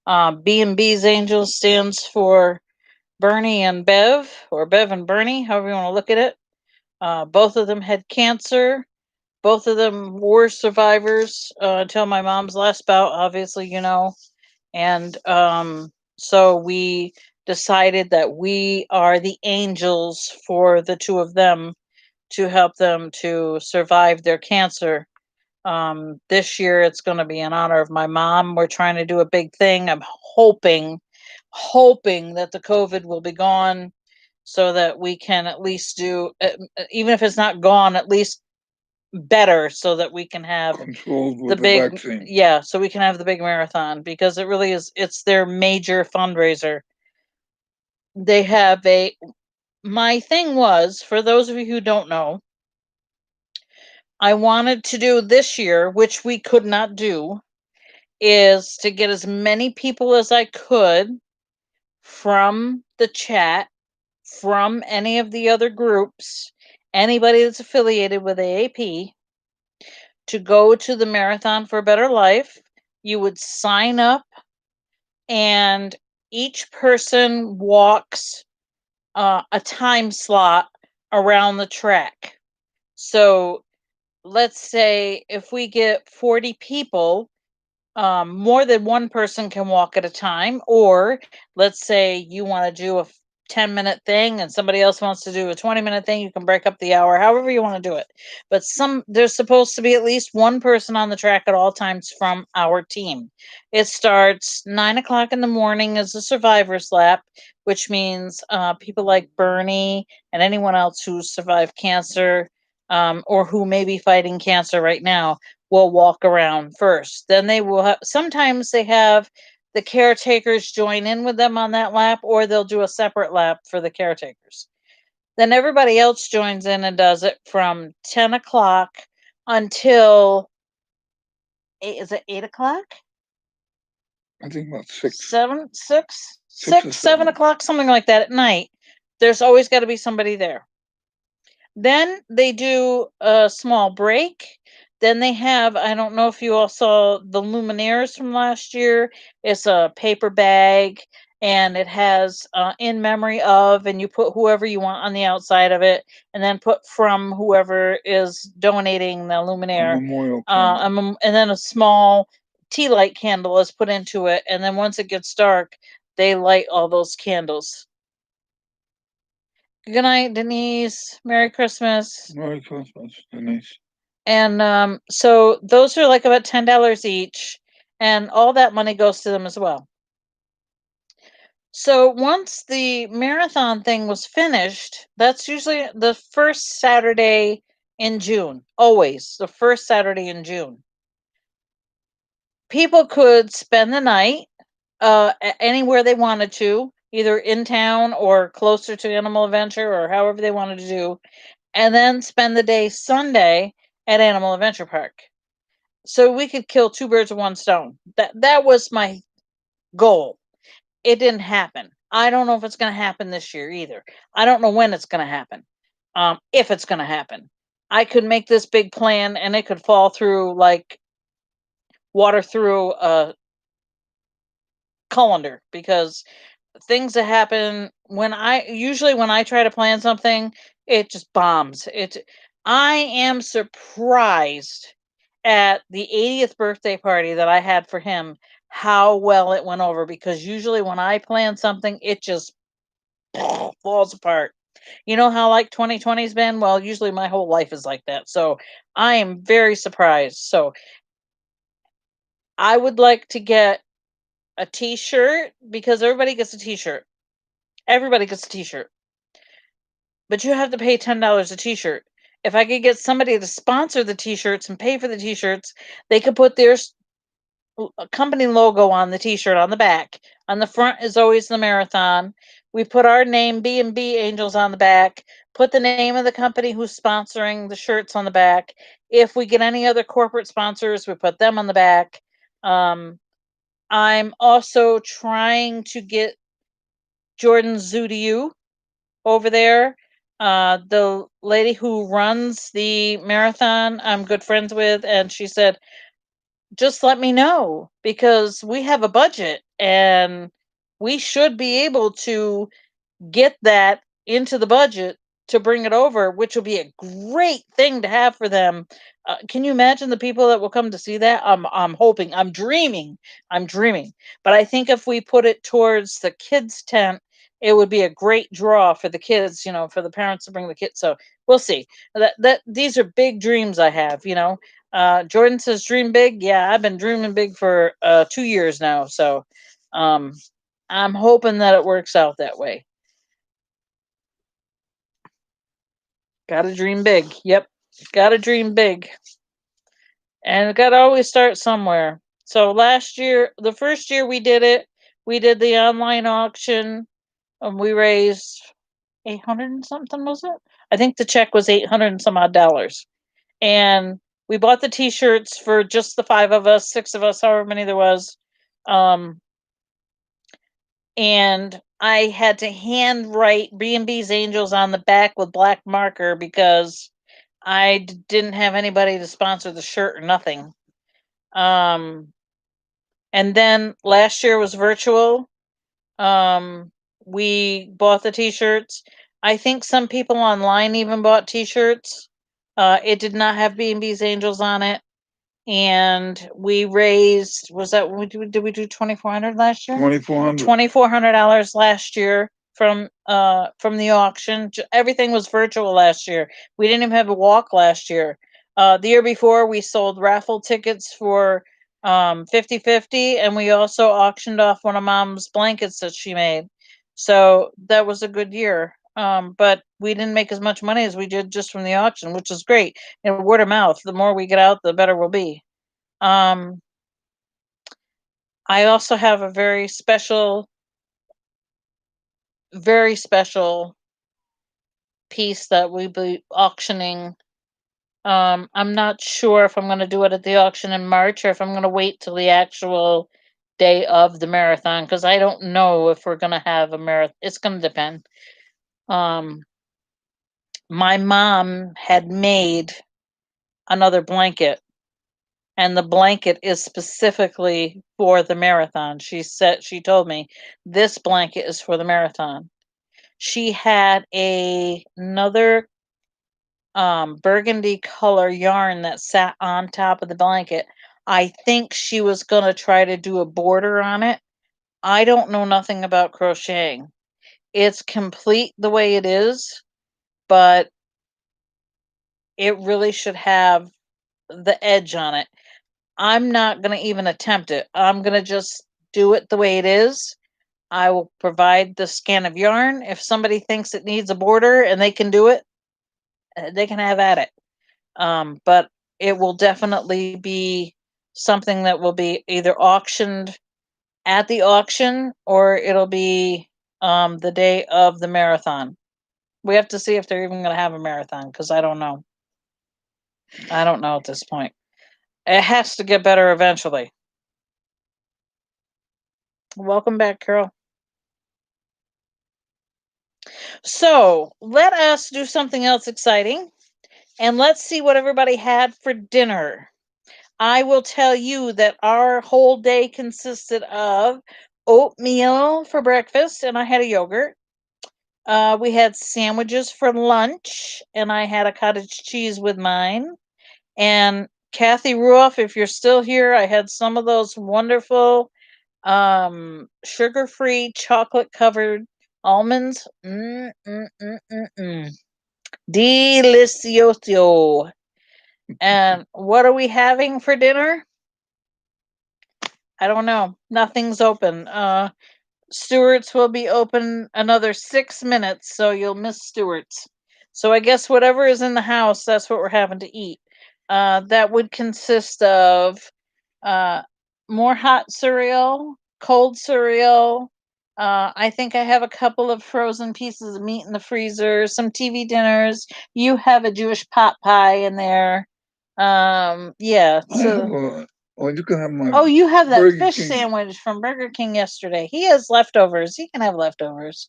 B&B's Angels stands for Bernie and Bev, or Bev and Bernie, however you want to look at it. Both of them had cancer. Both of them were survivors until my mom's last bout, obviously, you know. And so we decided that we are the angels for the two of them to help them to survive their cancer. This year it's going to be in honor of my mom. We're trying to do a big thing. I'm hoping that the COVID will be gone so that we can at least do, even if it's not gone, at least better, so that we can have controlled the with the big, vaccine. yeah, so we can have the big marathon, because it really is, it's their major fundraiser. They have my thing was, for those of you who don't know, I wanted to do this year, which we could not do, is to get as many people as I could from the chat, from any of the other groups, anybody that's affiliated with AAP, to go to the Marathon for a Better Life. You would sign up, and each person walks a time slot around the track. So let's say if we get 40 people, more than one person can walk at a time. Or let's say you want to do a 10-minute thing and somebody else wants to do a 20-minute thing, you can break up the hour, however you want to do it. But there's supposed to be at least one person on the track at all times from our team. It starts 9 o'clock in the morning as a survivor's lap, which means people like Bernie and anyone else who survived cancer, or who may be fighting cancer right now, will walk around first. Then they will have, sometimes they have the caretakers join in with them on that lap, or they'll do a separate lap for the caretakers. Then everybody else joins in and does it from 10 o'clock until is it 8 o'clock? I think about six. 7 o'clock, something like that at night. There's always got to be somebody there. Then they do a small break. Then they have, I don't know if you all saw the Luminaires from last year. It's a paper bag, and it has in memory of, and you put whoever you want on the outside of it, and then put from whoever is donating the A Luminaire. memorial candle. And then a small tea light candle is put into it. And then once it gets dark, they light all those candles. Good night, Denise. Merry Christmas. Merry Christmas, Denise. And so those are like about $10 each, and all that money goes to them as well. So once the marathon thing was finished, that's usually the first Saturday in June, always the first Saturday in June. People could spend the night anywhere they wanted to, either in town or closer to Animal Adventure, or however they wanted to do, and then spend the day Sunday at Animal Adventure Park. So we could kill two birds with one stone. That was my goal. It didn't happen. I don't know if it's going to happen this year either. I don't know when it's going to happen. If it's going to happen, I could make this big plan and it could fall through like water through a colander, because things that happen when I try to plan something, it just bombs. I am surprised at the 80th birthday party that I had for him, how well it went over, because usually when I plan something, it just falls apart. You know how like 2020's been? Well, usually my whole life is like that. So I am very surprised. So I would like to get a t-shirt because everybody gets a t-shirt. Everybody gets a t-shirt. But you have to pay $10 a t-shirt. If I could get somebody to sponsor the t-shirts and pay for the t-shirts, they could put their company logo on the t-shirt on the back. On the front is always the marathon. We put our name, B&B Angels, on the back. Put the name of the company who's sponsoring the shirts on the back. If we get any other corporate sponsors, we put them on the back. I'm also trying to get Jordan Zudiu over there. The lady who runs the marathon, I'm good friends with, and she said, just let me know because we have a budget and we should be able to get that into the budget to bring it over, which will be a great thing to have for them. Can you imagine the people that will come to see that? I'm hoping, I'm dreaming. But I think if we put it towards the kids' tent, it would be a great draw for the kids, for the parents to bring the kids. So we'll see. That these are big dreams I have. Jordan says dream big. Yeah, I've been dreaming big for 2 years now. So um, I'm hoping that it works out that way. Gotta dream big. Yep. Gotta dream big. And gotta always start somewhere. So last year, the first year we did it, we did the online auction and we raised 800 and something, was it? I think the check was 800 and some odd dollars. And we bought the t-shirts for just the five of us, six of us, however many there was. And I had to hand write B&B's Angels on the back with black marker because I didn't have anybody to sponsor the shirt or nothing. And then last year was virtual. We bought the t-shirts. I think some people online even bought t-shirts. It did not have B&B's Angels on it. And we raised, was that, did we do 2,400 last year? 2,400. $2,400 last year from the auction. Everything was virtual last year. We didn't even have a walk last year. The year before we sold raffle tickets for 50/50, and we also auctioned off one of Mom's blankets that she made. So that was a good year. But we didn't make as much money as we did just from the auction, which is great. And word of mouth, the more we get out, the better we'll be. I also have a very special piece that we be auctioning. I'm not sure if I'm going to do it at the auction in March or if I'm going to wait till the actual day of the marathon because I don't know if we're going to have a marathon. It's going to depend. My mom had made another blanket, and the blanket is specifically for the marathon. She told me this blanket is for the marathon. She had another burgundy color yarn that sat on top of the blanket. I think she was going to try to do a border on it. I don't know nothing about crocheting. It's complete the way it is, but it really should have the edge on it. I'm not going to even attempt it. I'm going to just do it the way it is. I will provide the scan of yarn. If somebody thinks it needs a border and they can do it, they can have at it. But it will definitely be something that will be either auctioned at the auction or it'll be the day of the marathon. We have to see if they're even going to have a marathon because I don't know. I don't know at this point. It has to get better eventually. Welcome back, Carol. So let us do something else exciting and let's see what everybody had for dinner. I will tell you that our whole day consisted of oatmeal for breakfast, and I had a yogurt. We had sandwiches for lunch, and I had a cottage cheese with mine. And Kathy Ruoff, if you're still here, I had some of those wonderful sugar-free chocolate-covered almonds. Delicioso. And what are we having for dinner? I don't know. Nothing's open. Stewart's will be open another 6 minutes, so you'll miss Stewart's. So I guess whatever is in the house, that's what we're having to eat. That would consist of uh, more hot cereal, cold cereal. I think I have a couple of frozen pieces of meat in the freezer, some TV dinners. You have a Jewish pot pie in there. Yeah. I have So, a. Well, you can have my oh, you have that Burger fish King. sandwich from Burger King yesterday. He has leftovers. He can have leftovers.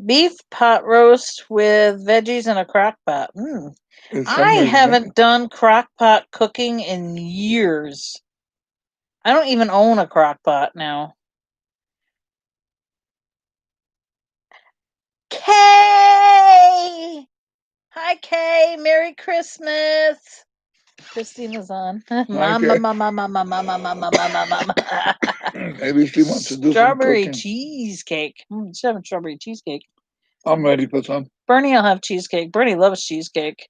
Beef pot roast with veggies in a crock pot. Is I somewhere haven't done crock pot cooking in years. I don't even own a crock pot now. Kay! Hi, Kay. Merry Christmas. Christina's on. Mama, okay. mama, mama, mama, mama, mama, mama. Maybe she wants to do some Strawberry cooking. cheesecake. She's having strawberry cheesecake. I'm ready for some. Bernie will have cheesecake. Bernie loves cheesecake.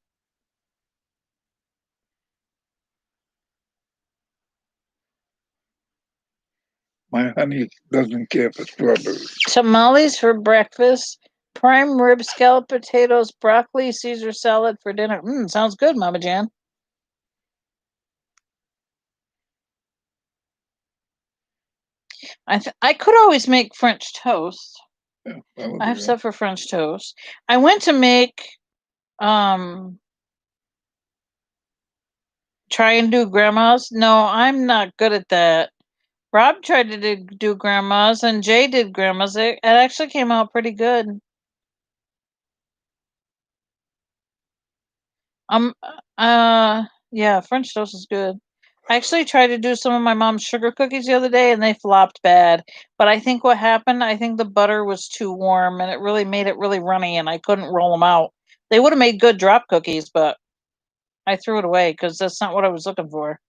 My honey doesn't care for strawberries. Tamales for breakfast. Prime rib, scalloped potatoes, broccoli, Caesar salad for dinner. Sounds good, Mama Jan. I could always make French toast. Yeah, that would I be have good. stuff for French toast. I went to make um try and do grandma's. No, I'm not good at that. Rob tried to do grandma's and Jay did grandma's. It actually came out pretty good. Um yeah, French toast is good. I actually tried to do some of my mom's sugar cookies the other day and they flopped bad. But I think what happened, I think the butter was too warm and it really made it really runny and I couldn't roll them out. They would have made good drop cookies, but I threw it away because that's not what I was looking for.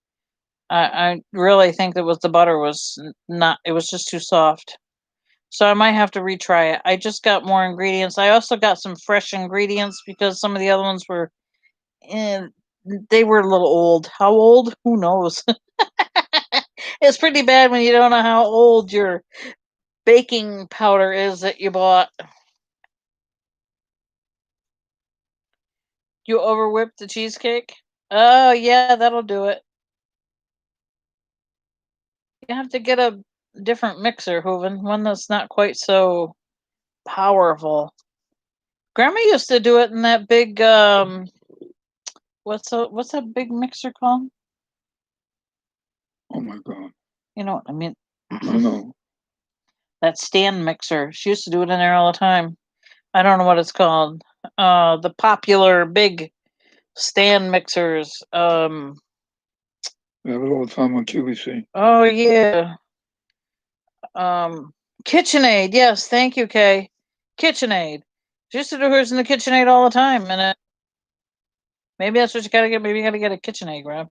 I really think that was the butter was not, it was just too soft. So I might have to retry it. I just got more ingredients. I also got some fresh ingredients because some of the other ones were, and they were a little old. How old? Who knows? It's pretty bad when you don't know how old your baking powder is that you bought. You over whipped the cheesecake? Oh yeah, that'll do it. You have to get a different mixer, Hooven, one that's not quite so powerful. Grandma used to do it in that big what's that big mixer called? Oh my God. You know what I mean? I know. That stand mixer. She used to do it in there all the time. I don't know what it's called. The popular big stand mixers. We have it all the time on QVC. Oh yeah. Um KitchenAid. Yes, thank you, Kay. KitchenAid. She used to do hers in the KitchenAid all the time, and maybe that's what you gotta get. Maybe you gotta get a KitchenAid, Rob.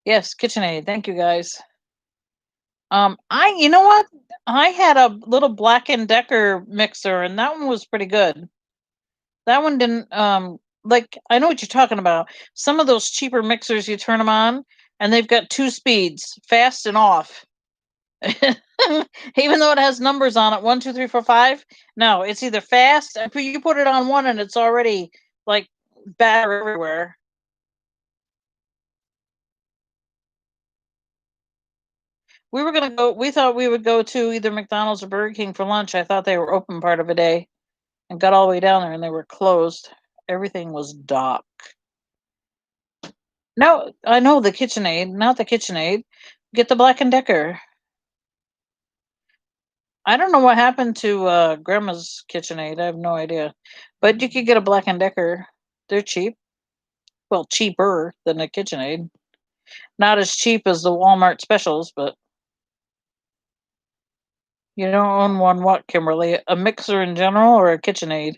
Yes, KitchenAid. Thank you, guys. You know what? I had a little Black and Decker mixer, and that one was pretty good. That one didn't like I know what you're talking about. Some of those cheaper mixers, you turn them on, and they've got two speeds, fast and off. Even though it has numbers on it, 1, 2, 3, 4, 5. No, it's either fast. You put it on one, and it's already like batter everywhere. We were gonna go. We thought we would go to either McDonald's or Burger King for lunch. I thought they were open part of a day, and got all the way down there, and they were closed. Everything was dark. No, I know the KitchenAid, not the KitchenAid. Get the Black and Decker. I don't know what happened to Grandma's KitchenAid. I have no idea, but you could get a Black and Decker. They're cheap. Well, cheaper than a KitchenAid. Not as cheap as the Walmart specials, but you don't own one. What, Kimberly? A mixer in general or a KitchenAid?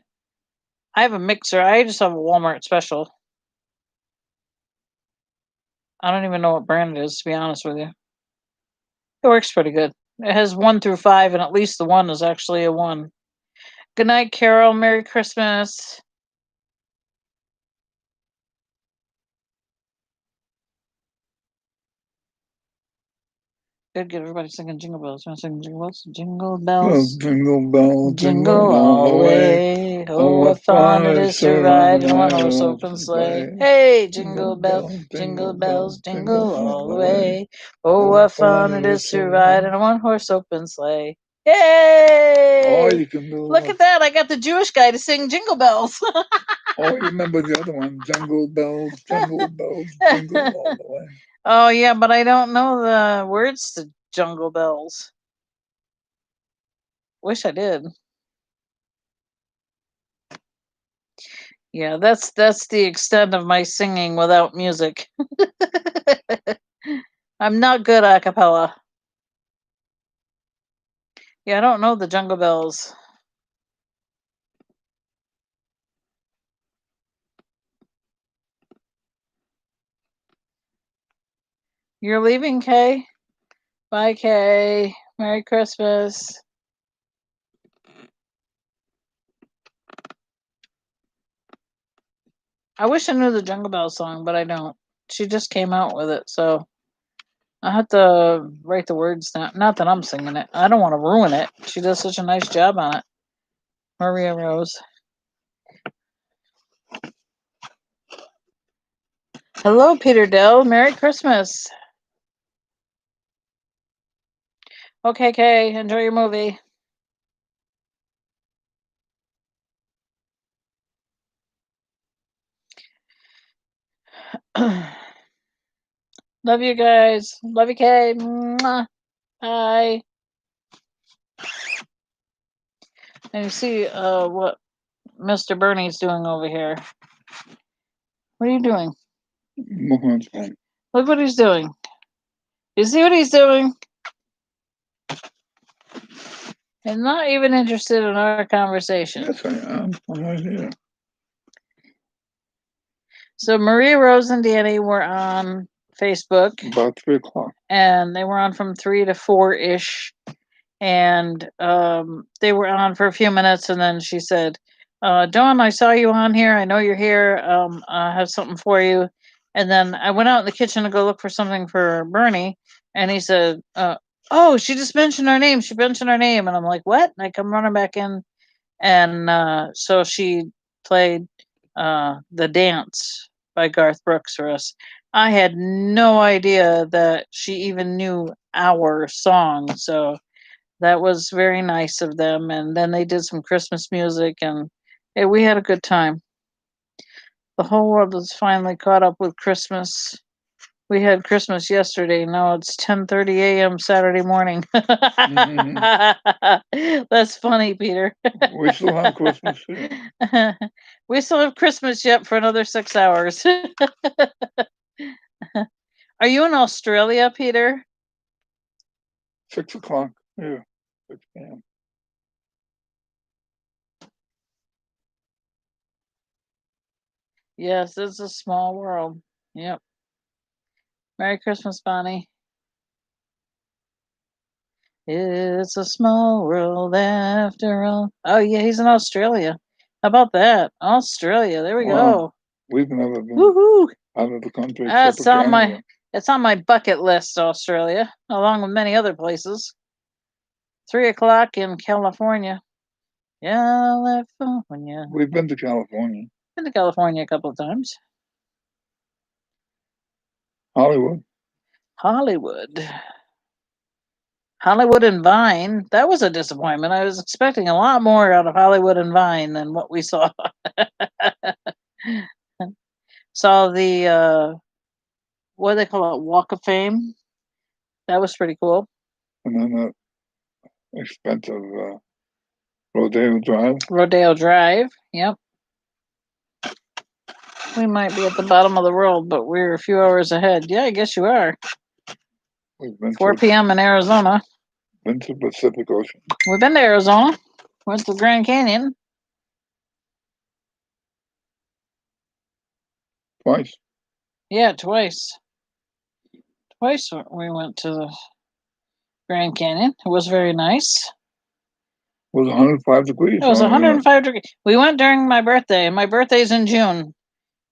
I have a mixer. I just have a Walmart special. I don't even know what brand it is, to be honest with you. It works pretty good. It has 1 through 5, and at least the one is actually a 1. Good night, Carol. Merry Christmas. Good, get everybody singing Jingle Bells. You want to sing Jingle Bells? Jingle Oh, bells, jingle bell, jingle all the way. Oh, what fun it is to ride in a one-horse open sleigh. Hey, jingle bell, jingle bells, jingle all the way. Oh, what fun it is to ride in a one-horse open sleigh. Yay! Oh, you can do Look at that. I got the Jewish guy to sing Jingle Bells. Oh, you remember the other one? Jingle bells, jingle all the way. Oh, yeah, but I don't know the words to Jungle Bells. Wish I did. Yeah, that's the extent of my singing without music. I'm not good a cappella. Yeah, I don't know the Jungle Bells. You're leaving, Kay? Bye, Kay. Merry Christmas. I wish I knew the Jungle Bells song, but I don't. She just came out with it, so I have to write the words down. Not that I'm singing it. I don't want to ruin it. She does such a nice job on it. Maria Rose. Hello, Peter Dell. Merry Christmas. Okay, Kay. Enjoy your movie. Love you guys. Love you, Kay. Mwah. Bye. And you see what Mr. Bernie's doing over here. What are you doing? Look what he's doing. You see what he's doing? He's not even interested in our conversation. Yes, I am. I'm right here. So Maria Rose and Danny were on Facebook. About 3 o'clock. And they were on from 3 to 4-ish. And they were on for a few minutes, and then she said, Dawn, I saw you on here. I know you're here. I have something for you. And then I went out in the kitchen to go look for something for Bernie, and he said, oh, she just mentioned our name. She mentioned our name. And I'm like, what? And I come running back in, and so she played The Dance by Garth Brooks for us. I had no idea that she even knew our song, so that was very nice of them. And then they did some Christmas music, and we had a good time. The whole world is finally caught up with Christmas. We had Christmas yesterday. Now it's 10:30 a.m. Saturday morning. That's funny, Peter. We still have Christmas here. We still have Christmas yet for another 6 hours. Are you in Australia, Peter? 6 o'clock here. 6 p.m. Yes, it's a small world. Yep. Merry Christmas, Bonnie. It's a small world after all. Oh yeah, he's in Australia. How about that? Australia. There we go. We've never been Woohoo! out of the country That's except for on Canada. it's on my bucket list, Australia, along with many other places. 3 o'clock in California. California. We've been to California. Been to California a couple of times. Hollywood. Hollywood and Vine. That was a disappointment. I was expecting a lot more out of Hollywood and Vine than what we saw. Saw the what do they call it? Walk of Fame. That was pretty cool. And then that expensive Rodeo Drive. Rodeo Drive. Yep. We might be at the bottom of the world, but we're a few hours ahead. Yeah, I guess you are. We've been 4 p.m. in Arizona. Been to Pacific Ocean. We've been to Arizona. Went to the Grand Canyon. Twice. Yeah, twice. Twice we went to the Grand Canyon. It was very nice. It was 105 degrees. It was 105 degrees. We went during my birthday. My birthday's in June.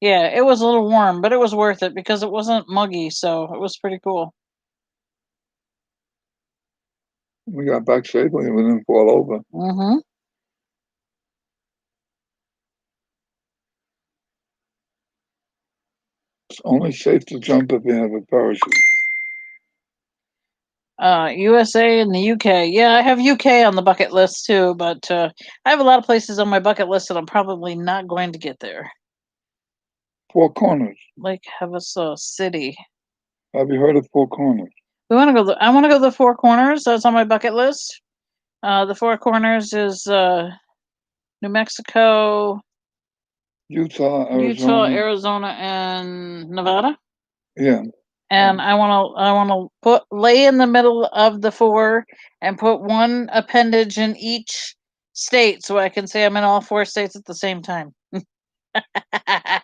Yeah, it was a little warm, but it was worth it because it wasn't muggy, so it was pretty cool. We got back safely and we didn't fall over. Mm-hmm. It's only safe to jump if you have a parachute. USA and the UK. Yeah, I have UK on the bucket list too, but I have a lot of places on my bucket list that I'm probably not going to get there. Four Corners. Like Havasu City. Have you heard of Four Corners? We want to go. I want to go to the Four Corners. That's on my bucket list. The Four Corners is New Mexico, Utah, Utah, Arizona. Arizona, and Nevada. Yeah. And I want to put lay in the middle of the four and put one appendage in each state so I can say I'm in all four states at the same time. I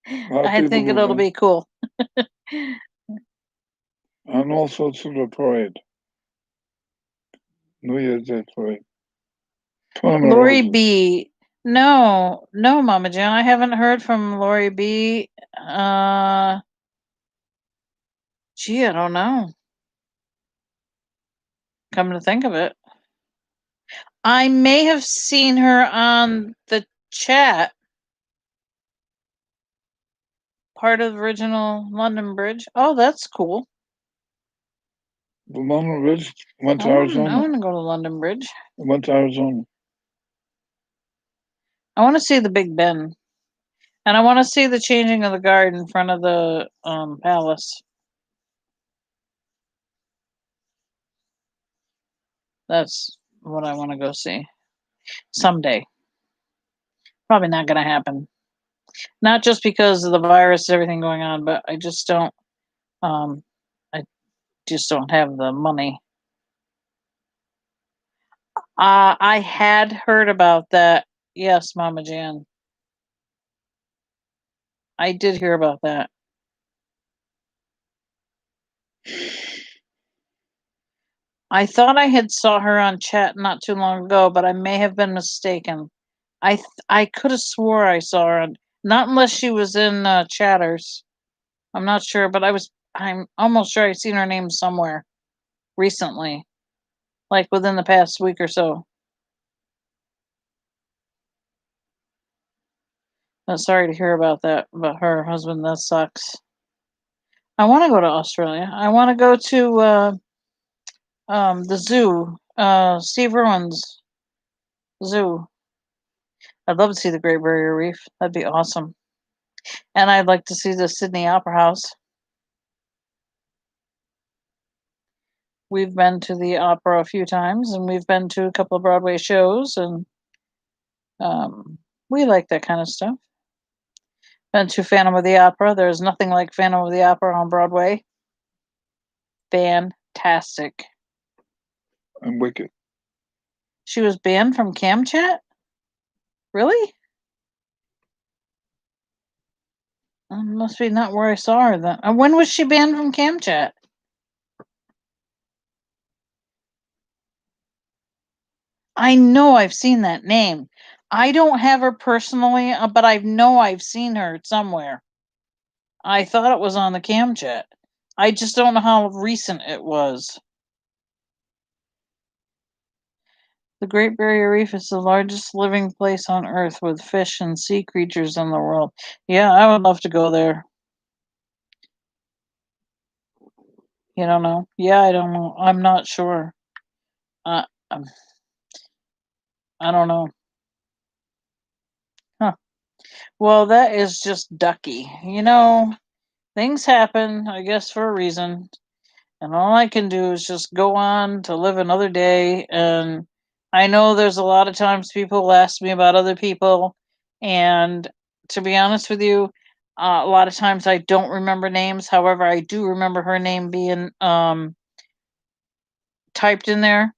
A lot of people think do it'll that. be cool. And also to the parade. New Year's Day parade. Tournament of Lori Roses. B. No, no, Mama Jan. I haven't heard from Lori B. Gee, I don't know. Come to think of it, I may have seen her on the chat, part of the original London Bridge. Oh, that's cool. The London Ridge went to I Arizona. want to go to London Bridge. Went to Arizona. I want to see the Big Ben, and I want to see the changing of the guard in front of the palace. That's what I want to go see someday. Probably not going to happen. Not just because of the virus, everything going on, but I just don't. I just don't have the money. I had heard about that. Yes, Mama Jan. I did hear about that. I thought I had saw her on chat not too long ago, but I may have been mistaken. I could have swore I saw her on, not unless she was in chatters. I'm not sure, but I'm almost sure I've seen her name somewhere recently, like within the past week or so. I'm sorry to hear about that, about her husband. That sucks. I want to go to Australia. I want to go to the zoo, Steve Irwin's zoo. I'd love to see the Great Barrier Reef. That'd be awesome. And I'd like to see the Sydney Opera House. We've been to the opera a few times, and we've been to a couple of Broadway shows, and we like that kind of stuff. Been to Phantom of the Opera. There's nothing like Phantom of the Opera on Broadway. Fantastic. And Wicked. She was banned from CamChat? Really? Must be not where I saw her then. When was she banned from CamChat? I know I've seen that name. I don't have her personally, but I know I've seen her somewhere. I thought it was on the CamChat. I just don't know how recent it was. The Great Barrier Reef is the largest living place on Earth with fish and sea creatures in the world. Yeah, I would love to go there. You don't know? Yeah, I don't know. I'm not sure. Uh, um, I don't know. Huh. Well, that is just ducky. Things happen, I guess, for a reason. And all I can do is just go on to live another day. And I know there's a lot of times people ask me about other people. And to be honest with you, a lot of times I don't remember names. However, I do remember her name being typed in there.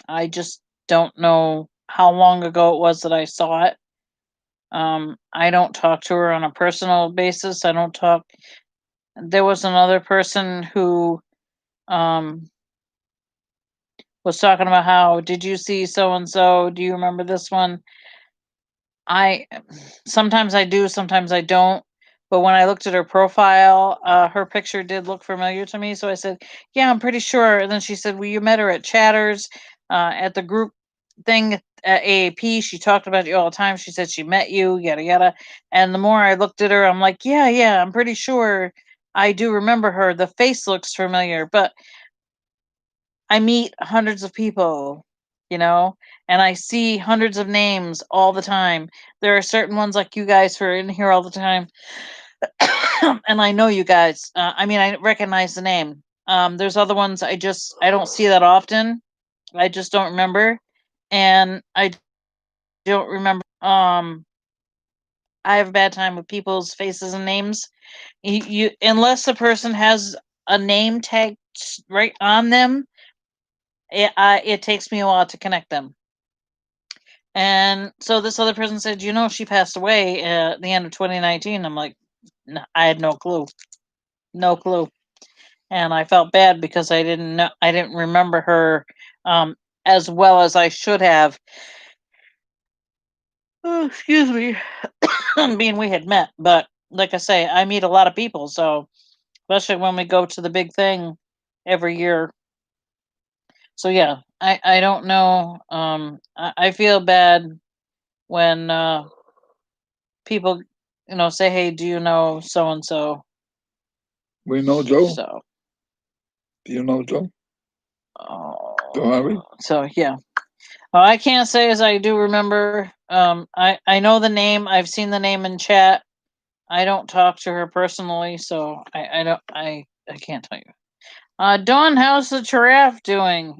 I just don't know how long ago it was that I saw it. I don't talk to her on a personal basis. I don't talk. There was another person who um, was talking about how did you see so and so? Do you remember this one? I sometimes I do, sometimes I don't. But when I looked at her profile, her picture did look familiar to me. So I said, "Yeah, I'm pretty sure." And then she said, "Well, you met her at Chatters, at the group thing at AAP. She talked about you all the time. She said she met you, yada yada." And the more I looked at her, I'm like, "Yeah, yeah, I'm pretty sure I do remember her. The face looks familiar." But I meet hundreds of people, you know, and I see hundreds of names all the time. There are certain ones like you guys who are in here all the time, and I know you guys. I mean, I recognize the name. There's other ones I don't see that often. I just don't remember, and I don't remember. I have a bad time with people's faces and names. You unless the person has a name tag right on them, it takes me a while to connect them. And so this other person said, "You know, she passed away at the end of 2019." I'm like, I had no clue, no clue, and I felt bad because I didn't remember her um, as well as I should have. Oh, excuse me, being we had met, but like I say, I meet a lot of people, so especially when we go to the big thing every year. So yeah, I don't know. I feel bad when people, say, "Hey, do you know so and so?" We know Joe. So, Do you know Joe? Don't worry. so yeah. Well, I can't say as I do remember. I know the name. I've seen the name in chat. I don't talk to her personally, so I don't I can't tell you. Dawn, how's the giraffe doing?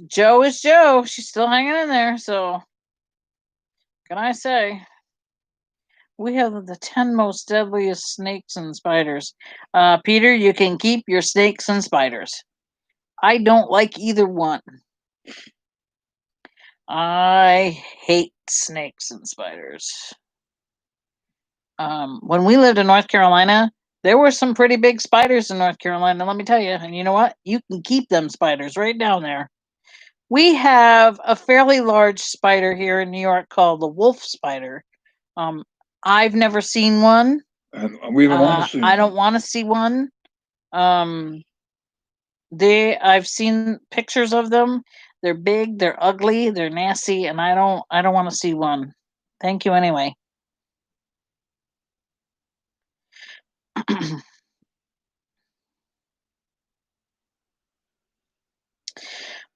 Joe is Joe. She's still hanging in there. So, can I say? We have the 10 most deadliest snakes and spiders. Peter, you can keep your snakes and spiders. I don't like either one. I hate snakes and spiders. When we lived in North Carolina, there were some pretty big spiders in North Carolina, let me tell you. And you know what? You can keep them spiders right down there. We have a fairly large spider here in New York called the wolf spider. Um, I've never seen one. And we don't want to see I him. don't want to see one. Um, I've seen pictures of them. They're big, they're ugly, they're nasty, and I don't want to see one. Thank you anyway.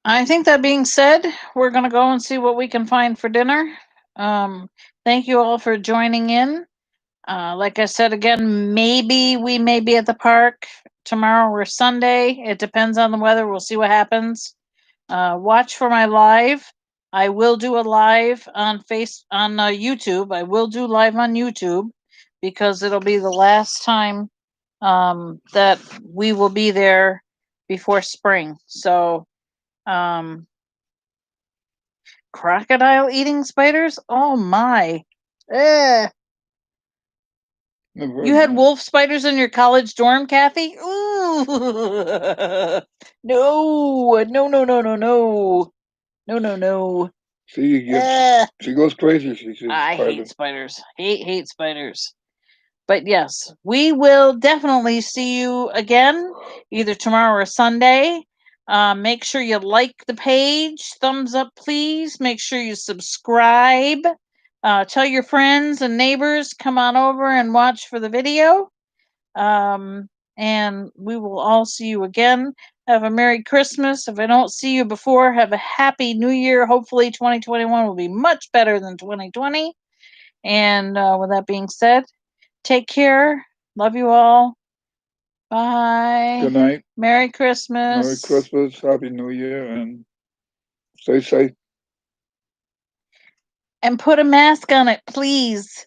I think that being said, we're gonna go and see what we can find for dinner. Um, Thank you all for joining in. Like I said again, maybe we may be at the park tomorrow or Sunday. It depends on the weather. We'll see what happens. Watch for my live. I will do a live on YouTube. I will do live on YouTube because it'll be the last time that we will be there before spring. So, um, crocodile eating spiders. Oh my! Eh. Never You heard of had that. wolf spiders in your college dorm, Kathy? Ooh, no, no, no, no, no, no, no, no, no. Uh, She goes crazy. She sees I hate spider. spiders. Hate spiders. But yes, we will definitely see you again, either tomorrow or Sunday. Make sure you like the page. Thumbs up, please. Make sure you subscribe. Tell your friends and neighbors, come on over and watch for the video. And we will all see you again. Have a Merry Christmas. If I don't see you before, have a Happy New Year. Hopefully, 2021 will be much better than 2020. And with that being said, take care. Love you all. Bye. Good night. Merry Merry Christmas. Christmas. Happy New Year. And stay safe. And put a mask on it, please.